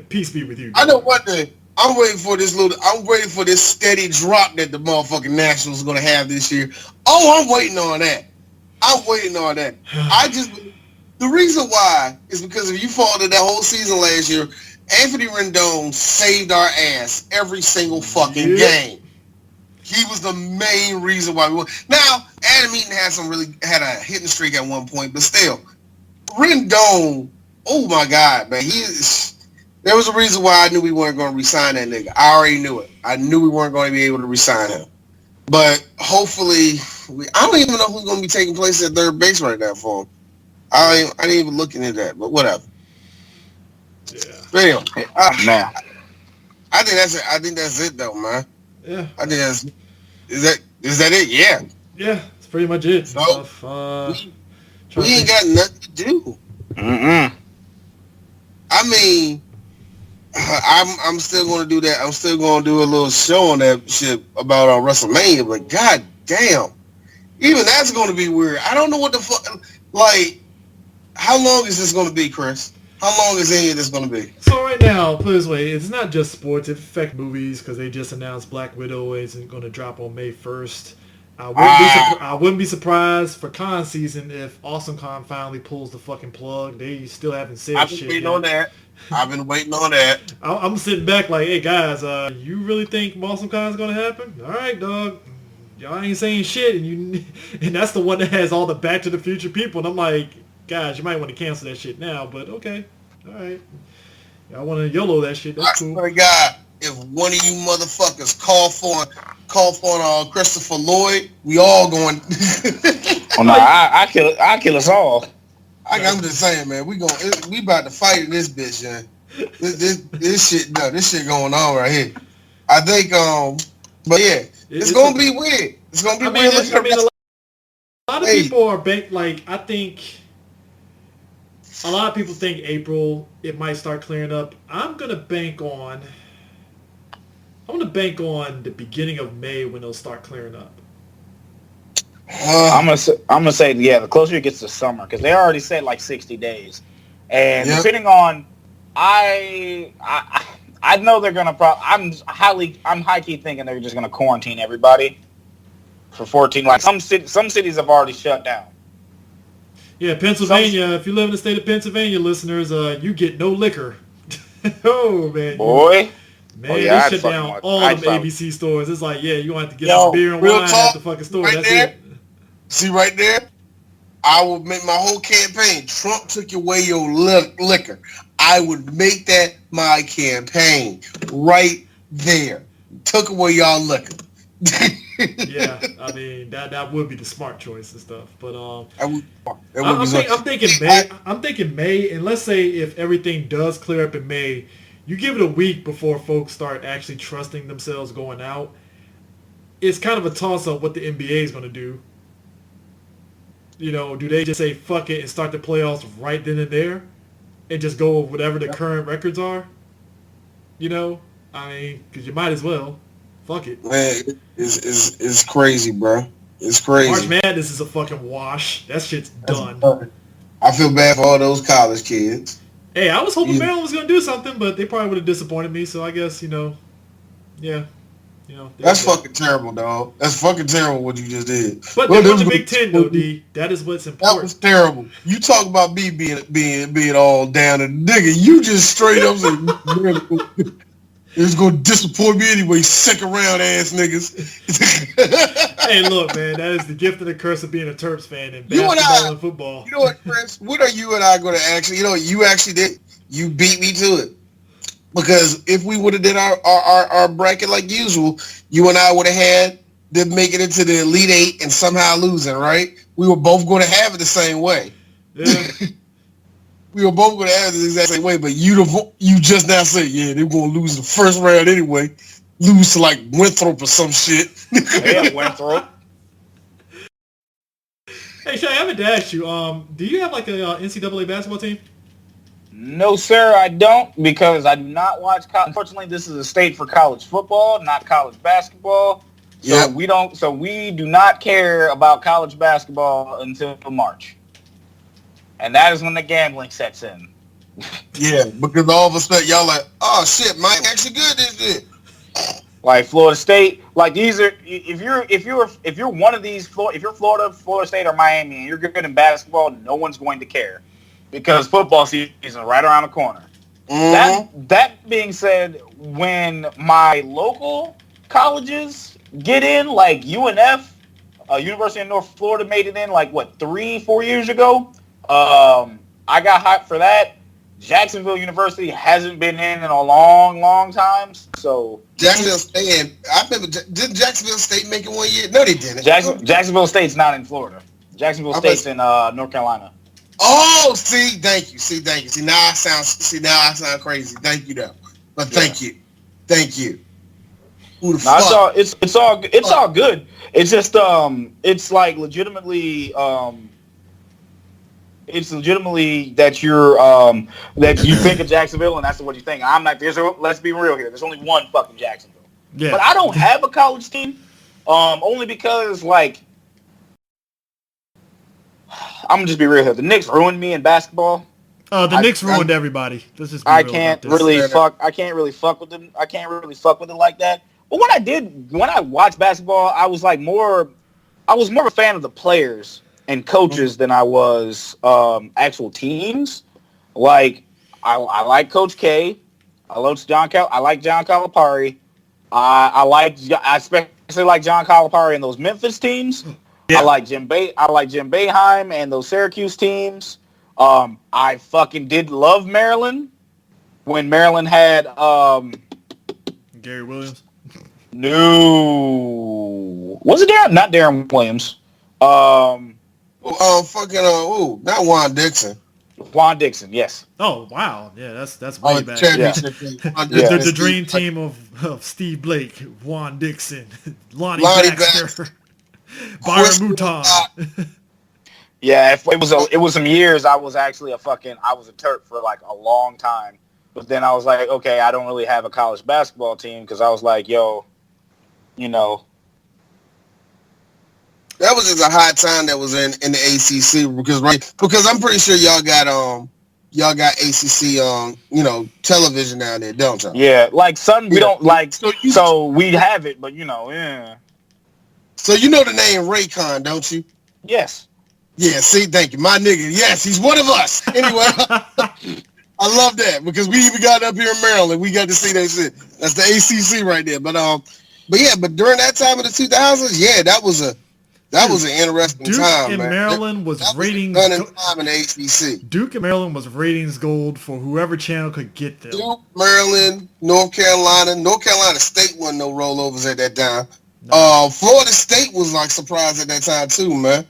peace be with you. I know one thing. I'm waiting for this steady drop that the motherfucking Nationals are going to have this year. Oh, I'm waiting on that. The reason why is because if you followed that whole season last year, Anthony Rendon saved our ass every single fucking game. He was the main reason why we won. Now, Adam Eaton had a hitting streak at one point, but still, Rendon, oh my God, man, there was a reason why I knew we weren't going to resign that nigga. I already knew it. I knew we weren't going to be able to resign him. But hopefully, I don't even know who's going to be taking place at third base right now for him. I didn't even look into that, but whatever. Yeah. But anyway, man. I think that's it. I think that's it, though, man. Yeah. I think is that it? Yeah. Yeah, it's pretty much it. So, we ain't got nothing to do. Mm-mm. I mean, I'm still going to do that. I'm still going to do a little show on that shit about WrestleMania, but god damn, even that's going to be weird. I don't know what the fuck. Like, how long is this going to be, Chris? How long is any of this going to be? So right now, put it this way, it's not just sports. It affects movies because they just announced Black Widow isn't going to drop on May 1st. I wouldn't be surprised for con season if Awesome Con finally pulls the fucking plug. They still haven't said I've shit been waiting yet. on that. I've been waiting on that. I'm sitting back like, hey guys, you really think Awesome Con's going to happen? All right, dog. Y'all ain't saying shit, and that's the one that has all the Back to the Future people, and I'm like, guys, you might want to cancel that shit now, but okay, all right. Y'all want to YOLO that shit? That's cool. I swear to God, if one of you motherfuckers call for Christopher Lloyd, we all going. Oh no, I kill us all. I'm just saying, man, we about to fight in this bitch, man. This shit going on right here. I think, but yeah, it's gonna be weird. It's gonna be weird. A lot of people are I think a lot of people think April it might start clearing up. I'm gonna bank on the beginning of May when it'll start clearing up. I'm gonna say yeah. The closer it gets to summer, because they already said like 60 days, and depending on, I know they're gonna. I'm high key thinking they're just gonna quarantine everybody for 14. Like some cities have already shut down. Yeah, Pennsylvania. If you live in the state of Pennsylvania, listeners, you get no liquor. Oh man, boy. Man, they shut down all the ABC stores. It's like, yeah, you're going to have to get some beer and wine at the fucking store. That's it. See right there? I would make my whole campaign. Trump took away your liquor. I would make that my campaign right there. Took away y'all liquor. Yeah, I mean that would be the smart choice and stuff. But I'm thinking May. I'm thinking May, and let's say if everything does clear up in May, you give it a week before folks start actually trusting themselves going out. It's kind of a toss-up what the NBA is going to do. You know, do they just say fuck it and start the playoffs right then and there and just go with whatever the current records are? You know, I mean, because you might as well. Fuck it. Man, it's crazy, bro. It's crazy. March Madness is a fucking wash. That shit's done. I feel bad for all those college kids. Hey, I was hoping Maryland was going to do something, but they probably would have disappointed me, so I guess, that's fucking terrible, dog. That's fucking terrible what you just did. But they went to Big Ten, though, D. That is what's important. That was terrible. You talk about me being all down, and nigga, you just straight up said, it's going to disappoint me anyway, second round ass niggas. Hey, look, man, that is the gift and the curse of being a Terps fan in basketball and football. You know what, Chris? What are you and I going to actually, you actually did, you beat me to it. Because if we would have did our bracket like usual, you and I would have had them make it into the Elite Eight and somehow losing, right? We were both going to have it the same way. Yeah. We were both going to have it the exact same way, but you just now say, yeah, they're going to lose the first round anyway. Lose to like Winthrop or some shit. Yeah, Winthrop. Hey, Shay, I haven't asked you. Do you have like a NCAA basketball team? No, sir, I don't, because I do not watch college. Unfortunately, this is a state for college football, not college basketball. So we do not care about college basketball until March. And that is when the gambling sets in. Yeah, because all of a sudden y'all like, oh shit, Mike actually good this year. Like Florida State, like these are if you're one of these if you're Florida State or Miami and you're good in basketball, no one's going to care because football season is right around the corner. That being said, when my local colleges get in, like UNF, University of North Florida made it in like what 3-4 years ago. I got hyped for that. Jacksonville University hasn't been in a long time. So Jacksonville State. I remember. Didn't Jacksonville State make it one year? No, they didn't. Jacksonville State's not in Florida. Jacksonville State's in North Carolina. Oh, see, thank you. See, now I sound crazy. Thank you, though. But thank you. Who the fuck? It's all good. It's just it's like legitimately it's legitimately that you're that you think of Jacksonville and that's what you think. I'm not. Let's be real here. There's only one fucking Jacksonville. Yeah. But I don't have a college team. Only because like I'm gonna just be real here. The Knicks ruined me in basketball. The Knicks ruined everybody. Let's just be I real can't about this. really fuck. I can't really fuck with them. I can't really fuck with it like that. But when I watched basketball, I was more of a fan of the players and coaches than I was actual teams. Like I like Coach K. I like John Calipari. I especially like John Calipari and those Memphis teams. Yeah. I like Jim Boeheim and those Syracuse teams. I fucking did love Maryland when Maryland had Gary Williams. No, was it Darren? Not Darren Williams. Not Juan Dixon. Juan Dixon, yes. Oh wow, yeah, that's way back. Yeah. The dream team of Steve Blake, Juan Dixon, Lonnie Baxter, Byron Mouton. Yeah, it was some years. I was actually a Terp for like a long time, but then I was like, okay, I don't really have a college basketball team because I was like, yo, you know. That was just a hot time that was in the ACC because I'm pretty sure y'all got ACC television down there, don't y'all? Yeah, like we don't like so we have it, but yeah. So you know the name Raycon, don't you? Yes. Yeah, see, thank you. My nigga, yes, he's one of us. Anyway, I love that because we even got up here in Maryland. We got to see that shit. That's the ACC right there. But during that time of the 2000s, yeah, that was an interesting time, and man. Maryland was ratings time in the ACC. Duke and Maryland was ratings gold for whoever channel could get them. Duke, Maryland, North Carolina State wasn't no rollovers at that time. No. Florida State was like surprised at that time too, man.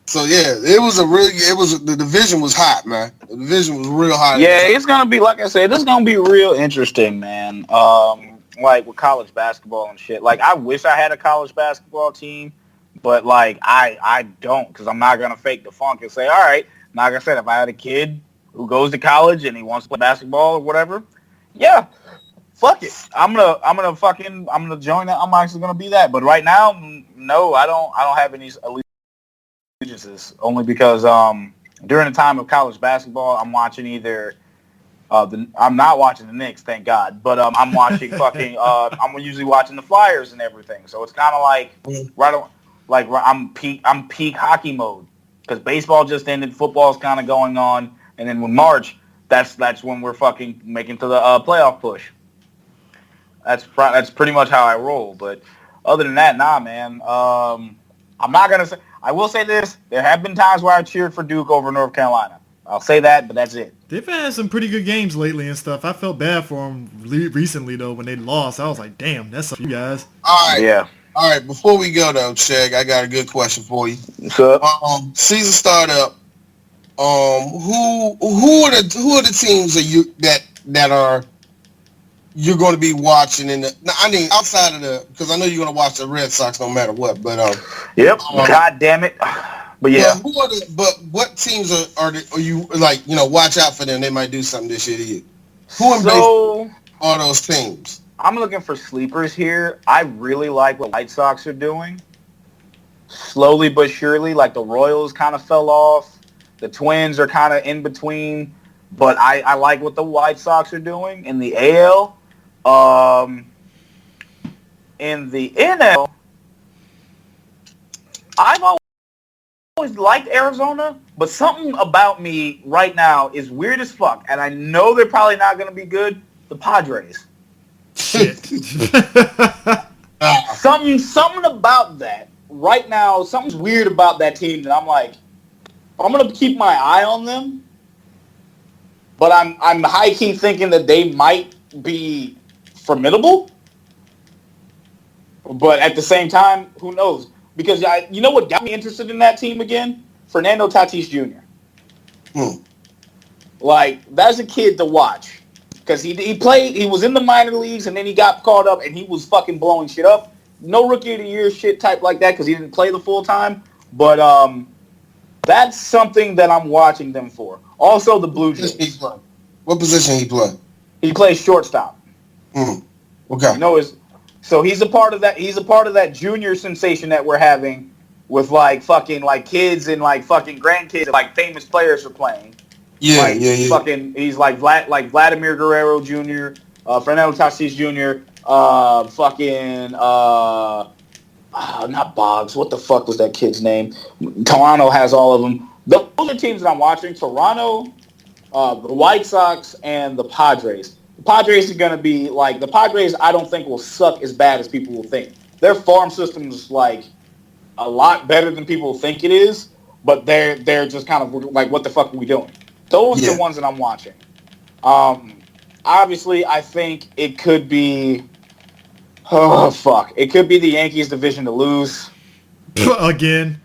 So yeah, the division was hot, man. The division was real hot. Yeah, it's gonna be like I said, it's gonna be real interesting, man. Like with college basketball and shit. Like I wish I had a college basketball team, but like I don't, because I'm not gonna fake the funk and say, all right. Like I said, if I had a kid who goes to college and he wants to play basketball or whatever, yeah, fuck it. I'm gonna join that. I'm actually gonna be that. But right now, no, I don't have any allegiances. Only because during the time of college basketball, I'm watching either I'm not watching the Knicks, thank God, but I'm watching I'm usually watching the Flyers and everything. So it's kind of like I'm peak hockey mode because baseball just ended, football's kind of going on, and then when March, that's when we're fucking making to the playoff push. That's pretty much how I roll. But other than that, nah, man. I'm not gonna say. I will say this: there have been times where I cheered for Duke over North Carolina. I'll say that, but that's it. They've had some pretty good games lately and stuff. I felt bad for them recently though when they lost. I was like, damn, that's up you guys. All right, yeah. All right. Before we go though, Shag, I got a good question for you. What's up? Season start up. Who are the teams that you're going to be watching outside of because I know you're going to watch the Red Sox no matter what, but yep. God damn it. But yeah. What teams are you like? Watch out for them. They might do something this year to you. Who are all those teams? I'm looking for sleepers here. I really like what White Sox are doing. Slowly but surely, like the Royals kind of fell off. The Twins are kind of in between. But I like what the White Sox are doing in the AL. In the NL, I've always always liked Arizona, but something about me right now is weird as fuck, and I know they're probably not going to be good. The Padres. Shit. Something about that right now. Something's weird about that team that I'm like, I'm going to keep my eye on them, but I'm high key thinking that they might be formidable. But at the same time, who knows? Because you know what got me interested in that team again? Fernando Tatis Jr. Like, that's a kid to watch. Because he played, he was in the minor leagues, and then he got called up, and he was fucking blowing shit up. No rookie of the year shit type like that, because he didn't play the full time. But that's something that I'm watching them for. Also, the Blue Jays. What position he play? He plays shortstop. Okay. You know, so he's a part of that. He's a part of that junior sensation that we're having with like fucking like kids and like fucking grandkids, like famous players are playing. Yeah, like, yeah. Fucking, he's like Vladimir Guerrero Jr., Fernando Tatis Jr., not Boggs. What the fuck was that kid's name? Toronto has all of them. Those are teams that I'm watching. Toronto, the White Sox, and the Padres. The Padres are going to be like, the Padres I don't think will suck as bad as people will think. Their farm system is like a lot better than people think it is, but they're just kind of like, what the fuck are we doing? Those are the ones that I'm watching. Obviously, I think it could be, it could be the Yankees division to lose. Again.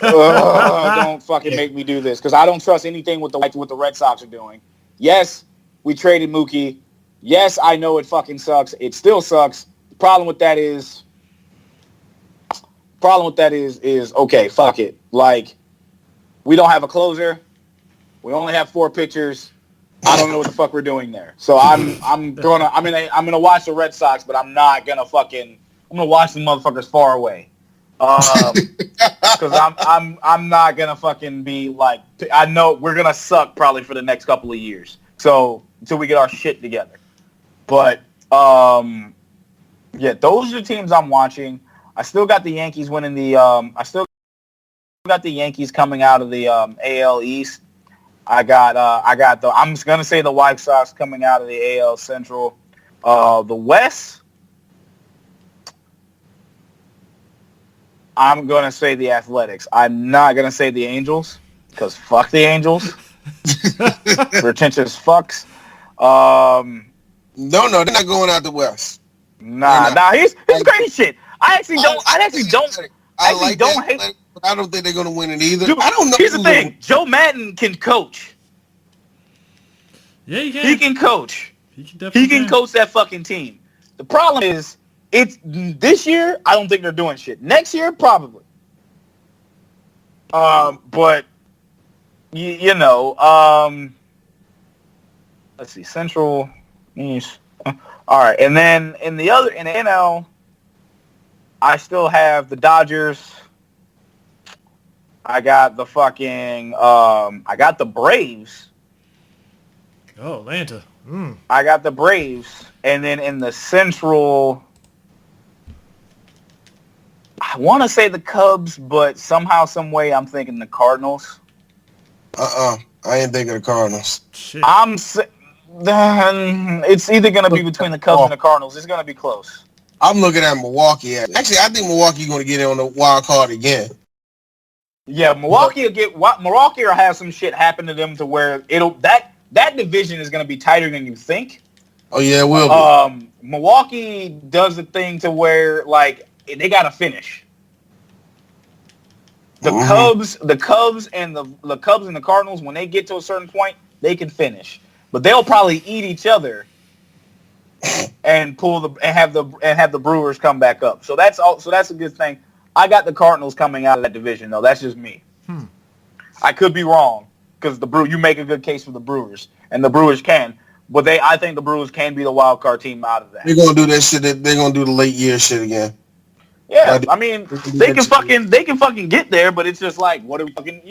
Don't fucking make me do this, because I don't trust anything with the Red Sox are doing. Yes, we traded Mookie. Yes, I know it fucking sucks. It still sucks. The problem with that is okay, fuck it. Like, we don't have a closer. We only have 4 pitchers. I don't know what the fuck we're doing there. So I'm gonna watch the Red Sox, but I'm gonna watch the motherfuckers far away. Because I'm not gonna fucking be like, I know we're gonna suck probably for the next couple of years. So until we get our shit together. But yeah, those are the teams I'm watching. I still got the Yankees winning the Yankees coming out of the AL East. I'm just gonna say the White Sox coming out of the AL Central. The West, I'm gonna say the Athletics. I'm not gonna say the Angels, because fuck the Angels. Pretentious fucks. No, they're not going out the West. Nah. Here's crazy shit. I actually don't hate. But I don't think they're gonna win it either. Dude, I don't know. Here's the thing: Joe Madden can coach. Yeah, he can. He can coach. He can coach that fucking team. The problem is, it's this year. I don't think they're doing shit. Next year, probably. But you know, let's see, Central East. All right, and then in the NL, I still have the Dodgers. I got the fucking, I got the Braves. Oh, Atlanta. I got the Braves. And then in the Central, I want to say the Cubs, but somehow, some way, I'm thinking the Cardinals. I ain't thinking the Cardinals. Shit. It's either going to be between the Cubs and the Cardinals. It's going to be close. I'm looking at Milwaukee. Actually, I think Milwaukee's going to get in on the wild card again. Yeah, Milwaukee will have some shit happen to them to where that division is going to be tighter than you think. Oh yeah, it will be. Milwaukee does the thing to where like they got to finish. The Cubs and the Cardinals, when they get to a certain point, they can finish, but they'll probably eat each other and have the Brewers come back up. So that's a good thing. I got the Cardinals coming out of that division, though. That's just me. I could be wrong, because you make a good case for the Brewers, and the Brewers can. But I think the Brewers can be the wild card team out of that. They're gonna do that shit. They're gonna do the late year shit again. Yeah, I mean, they can fucking get there, but it's just like, what are we fucking,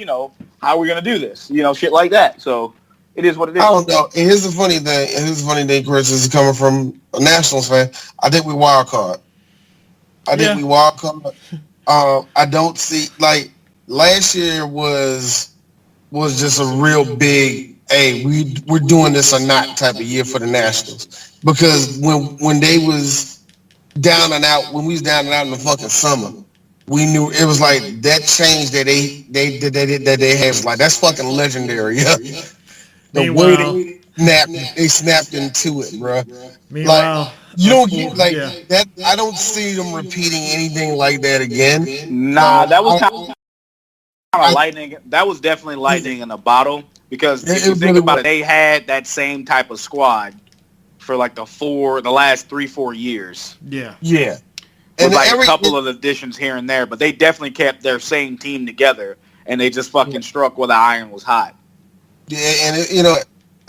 how are we gonna do this? Shit like that. So it is what it is. I don't know. And here's the funny thing. Chris, is coming from a Nationals fan. I think we wild card. I don't see, like, last year was just a real big, hey, we're doing this or not type of year for the Nationals. Because when they was down and out, when we was down and out in the fucking summer, we knew it was like that change that they had was like, that's fucking legendary. Yeah. The way Meanwhile, they snapped into it, bro. Like meanwhile, you don't get like yeah. that. I don't see them repeating anything like that again. Nah, So that was kind of lightning. That was definitely lightning in a bottle because if you think about it, they had that same type of squad for like the last 3-4 years. Yeah. With like a couple of additions here and there, but they definitely kept their same team together, and they just fucking struck where the iron was hot. Yeah,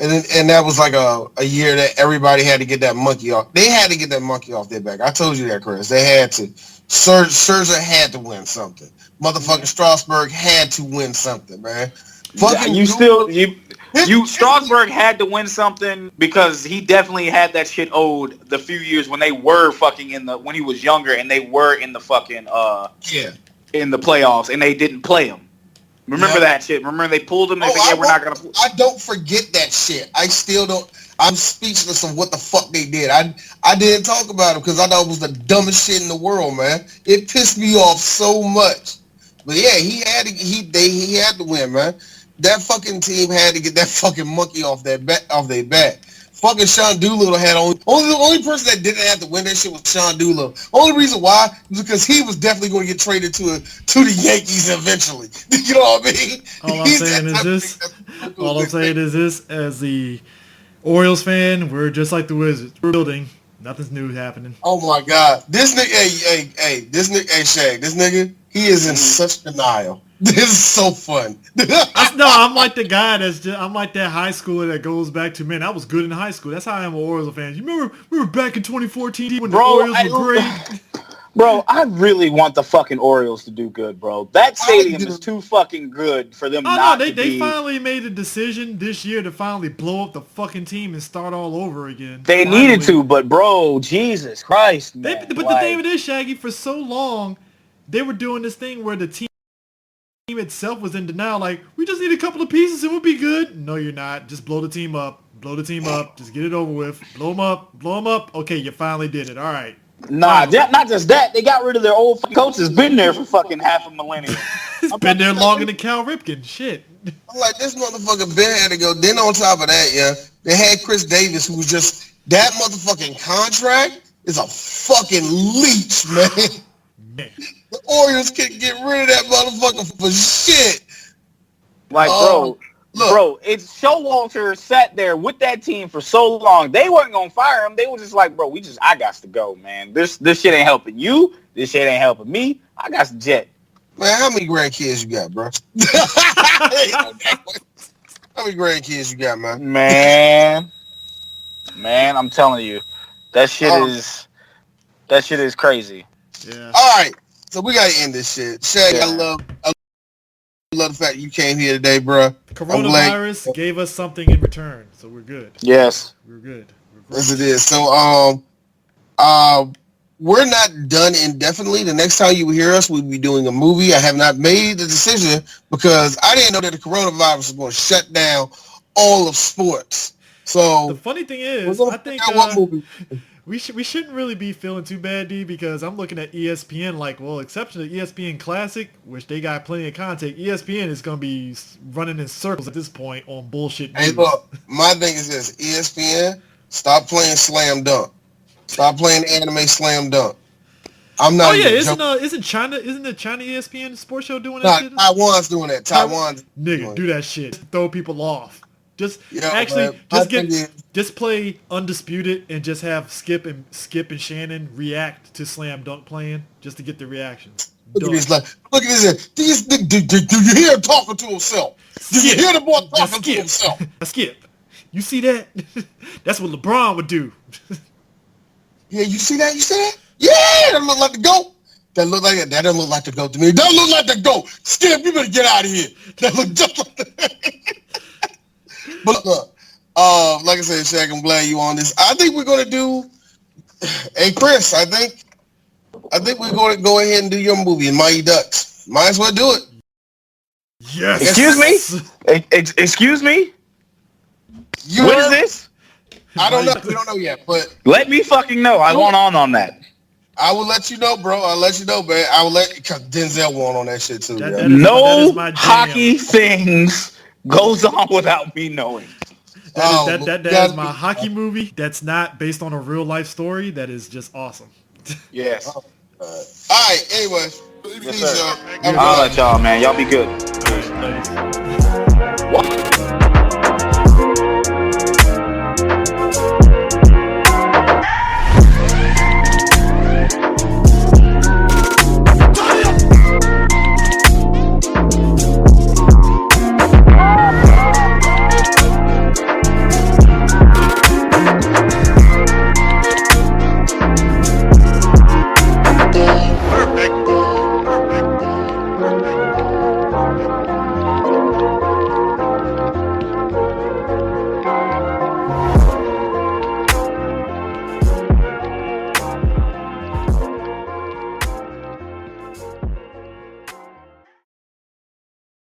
and that was like a year that everybody had to get that monkey off. They had to get that monkey off their back. I told you that, Chris. They had to. Scherzer had to win something. Motherfucking Strasburg had to win something, man. Fucking Strasburg had to win something because he definitely had that shit owed the few years when they were fucking when he was younger and they were in the fucking in the playoffs and they didn't play him. Remember that shit? Remember they pulled him? They said, we're not gonna. I don't forget that shit. I still don't. I'm speechless of what the fuck they did. I didn't talk about it because I thought it was the dumbest shit in the world, man. It pissed me off so much. But yeah, he had to win, man. That fucking team had to get that fucking monkey off their back. Fucking Sean Doolittle had the only person that didn't have to win that shit was Sean Doolittle. Only reason why was because he was definitely going to get traded to the Yankees eventually. You know what I mean? All I'm saying is this: as the Orioles fan, we're just like the Wizards. We're building. Nothing's new happening. Oh my God, this nigga, Shag, this nigga, he is in such denial. This is so fun. I'm like the guy I'm like that high schooler that goes back to, man, I was good in high school. That's how I am with Orioles fans. You remember we were back in 2014 when the Orioles were great? Bro, I really want the fucking Orioles to do good, bro. That stadium is too fucking good for them they finally made a decision this year to finally blow up the fucking team and start all over again. They needed to, but bro, Jesus Christ, man. But the thing with this, Shaggy, for so long, they were doing this thing where the team itself was in denial, like, we just need a couple of pieces and we'll be good. No, you're not. Just blow the team up. Just get it over with. Blow them up. Okay, you finally did it. All right. Nah, not just that. They got rid of their old coach that's been there for fucking half a millennium. It's been there longer than Cal Ripken. Shit. I'm like, this motherfucker Ben had to go. Then on top of that, yeah, they had Chris Davis, who was just, that motherfucking contract is a fucking leech, man. The Orioles can get rid of that motherfucker for shit. Like, bro, it's Showalter sat there with that team for so long. They weren't gonna fire him. They were just like, bro, I got to go, man. This shit ain't helping you. This shit ain't helping me. I got to jet. Man, how many grandkids you got, bro? How many grandkids you got, man? Man, I'm telling you, that shit is crazy. Yeah. All right. So we gotta end this shit. Shag, I love the fact you came here today, bro. Coronavirus gave us something in return, so we're good. Yes. We're good. Yes, it is. So we're not done indefinitely. The next time you will hear us, we'll be doing a movie. I have not made the decision because I didn't know that the coronavirus was going to shut down all of sports. So the funny thing is, I think we shouldn't really be feeling too bad, D, because I'm looking at ESPN like, well, exception to ESPN Classic, which they got plenty of content, ESPN is going to be running in circles at this point on bullshit news. Hey, look, my thing is this. ESPN, stop playing Slam Dunk. Stop playing anime Slam Dunk. I'm not. Oh yeah, isn't the China ESPN sports show doing that shit? Taiwan's doing that. Nigga, do that shit. Throw people off. Just play Undisputed and just have Skip and Shannon react to Slam Dunk playing just to get the reactions. Look at this. Do you hear him talking to himself? Do you hear the boy talking to himself? Skip. You see that? That's what LeBron would do. Yeah, you see that? Yeah, that look like the GOAT. That doesn't look like the GOAT to me. That look like the GOAT. Skip, you better get out of here. That look just like the But look, like I said, Shaq, I'm glad you on this. I think we're gonna do. Hey, Chris, I think we're gonna go ahead and do your movie, Mighty Ducks. Might as well do it. Yes. Excuse me? Excuse me? What is this? I don't know. We don't know yet, but let me fucking know. I want on that. I will let you know, bro. I'll let you know, man. I will let because Denzel won on that shit too. No hockey things goes on without me knowing. That is my hockey movie. That's not based on a real life story. That is just awesome. Yes. All right. Anyway, yes, sir. I'll let y'all, man. Y'all be good. Nice.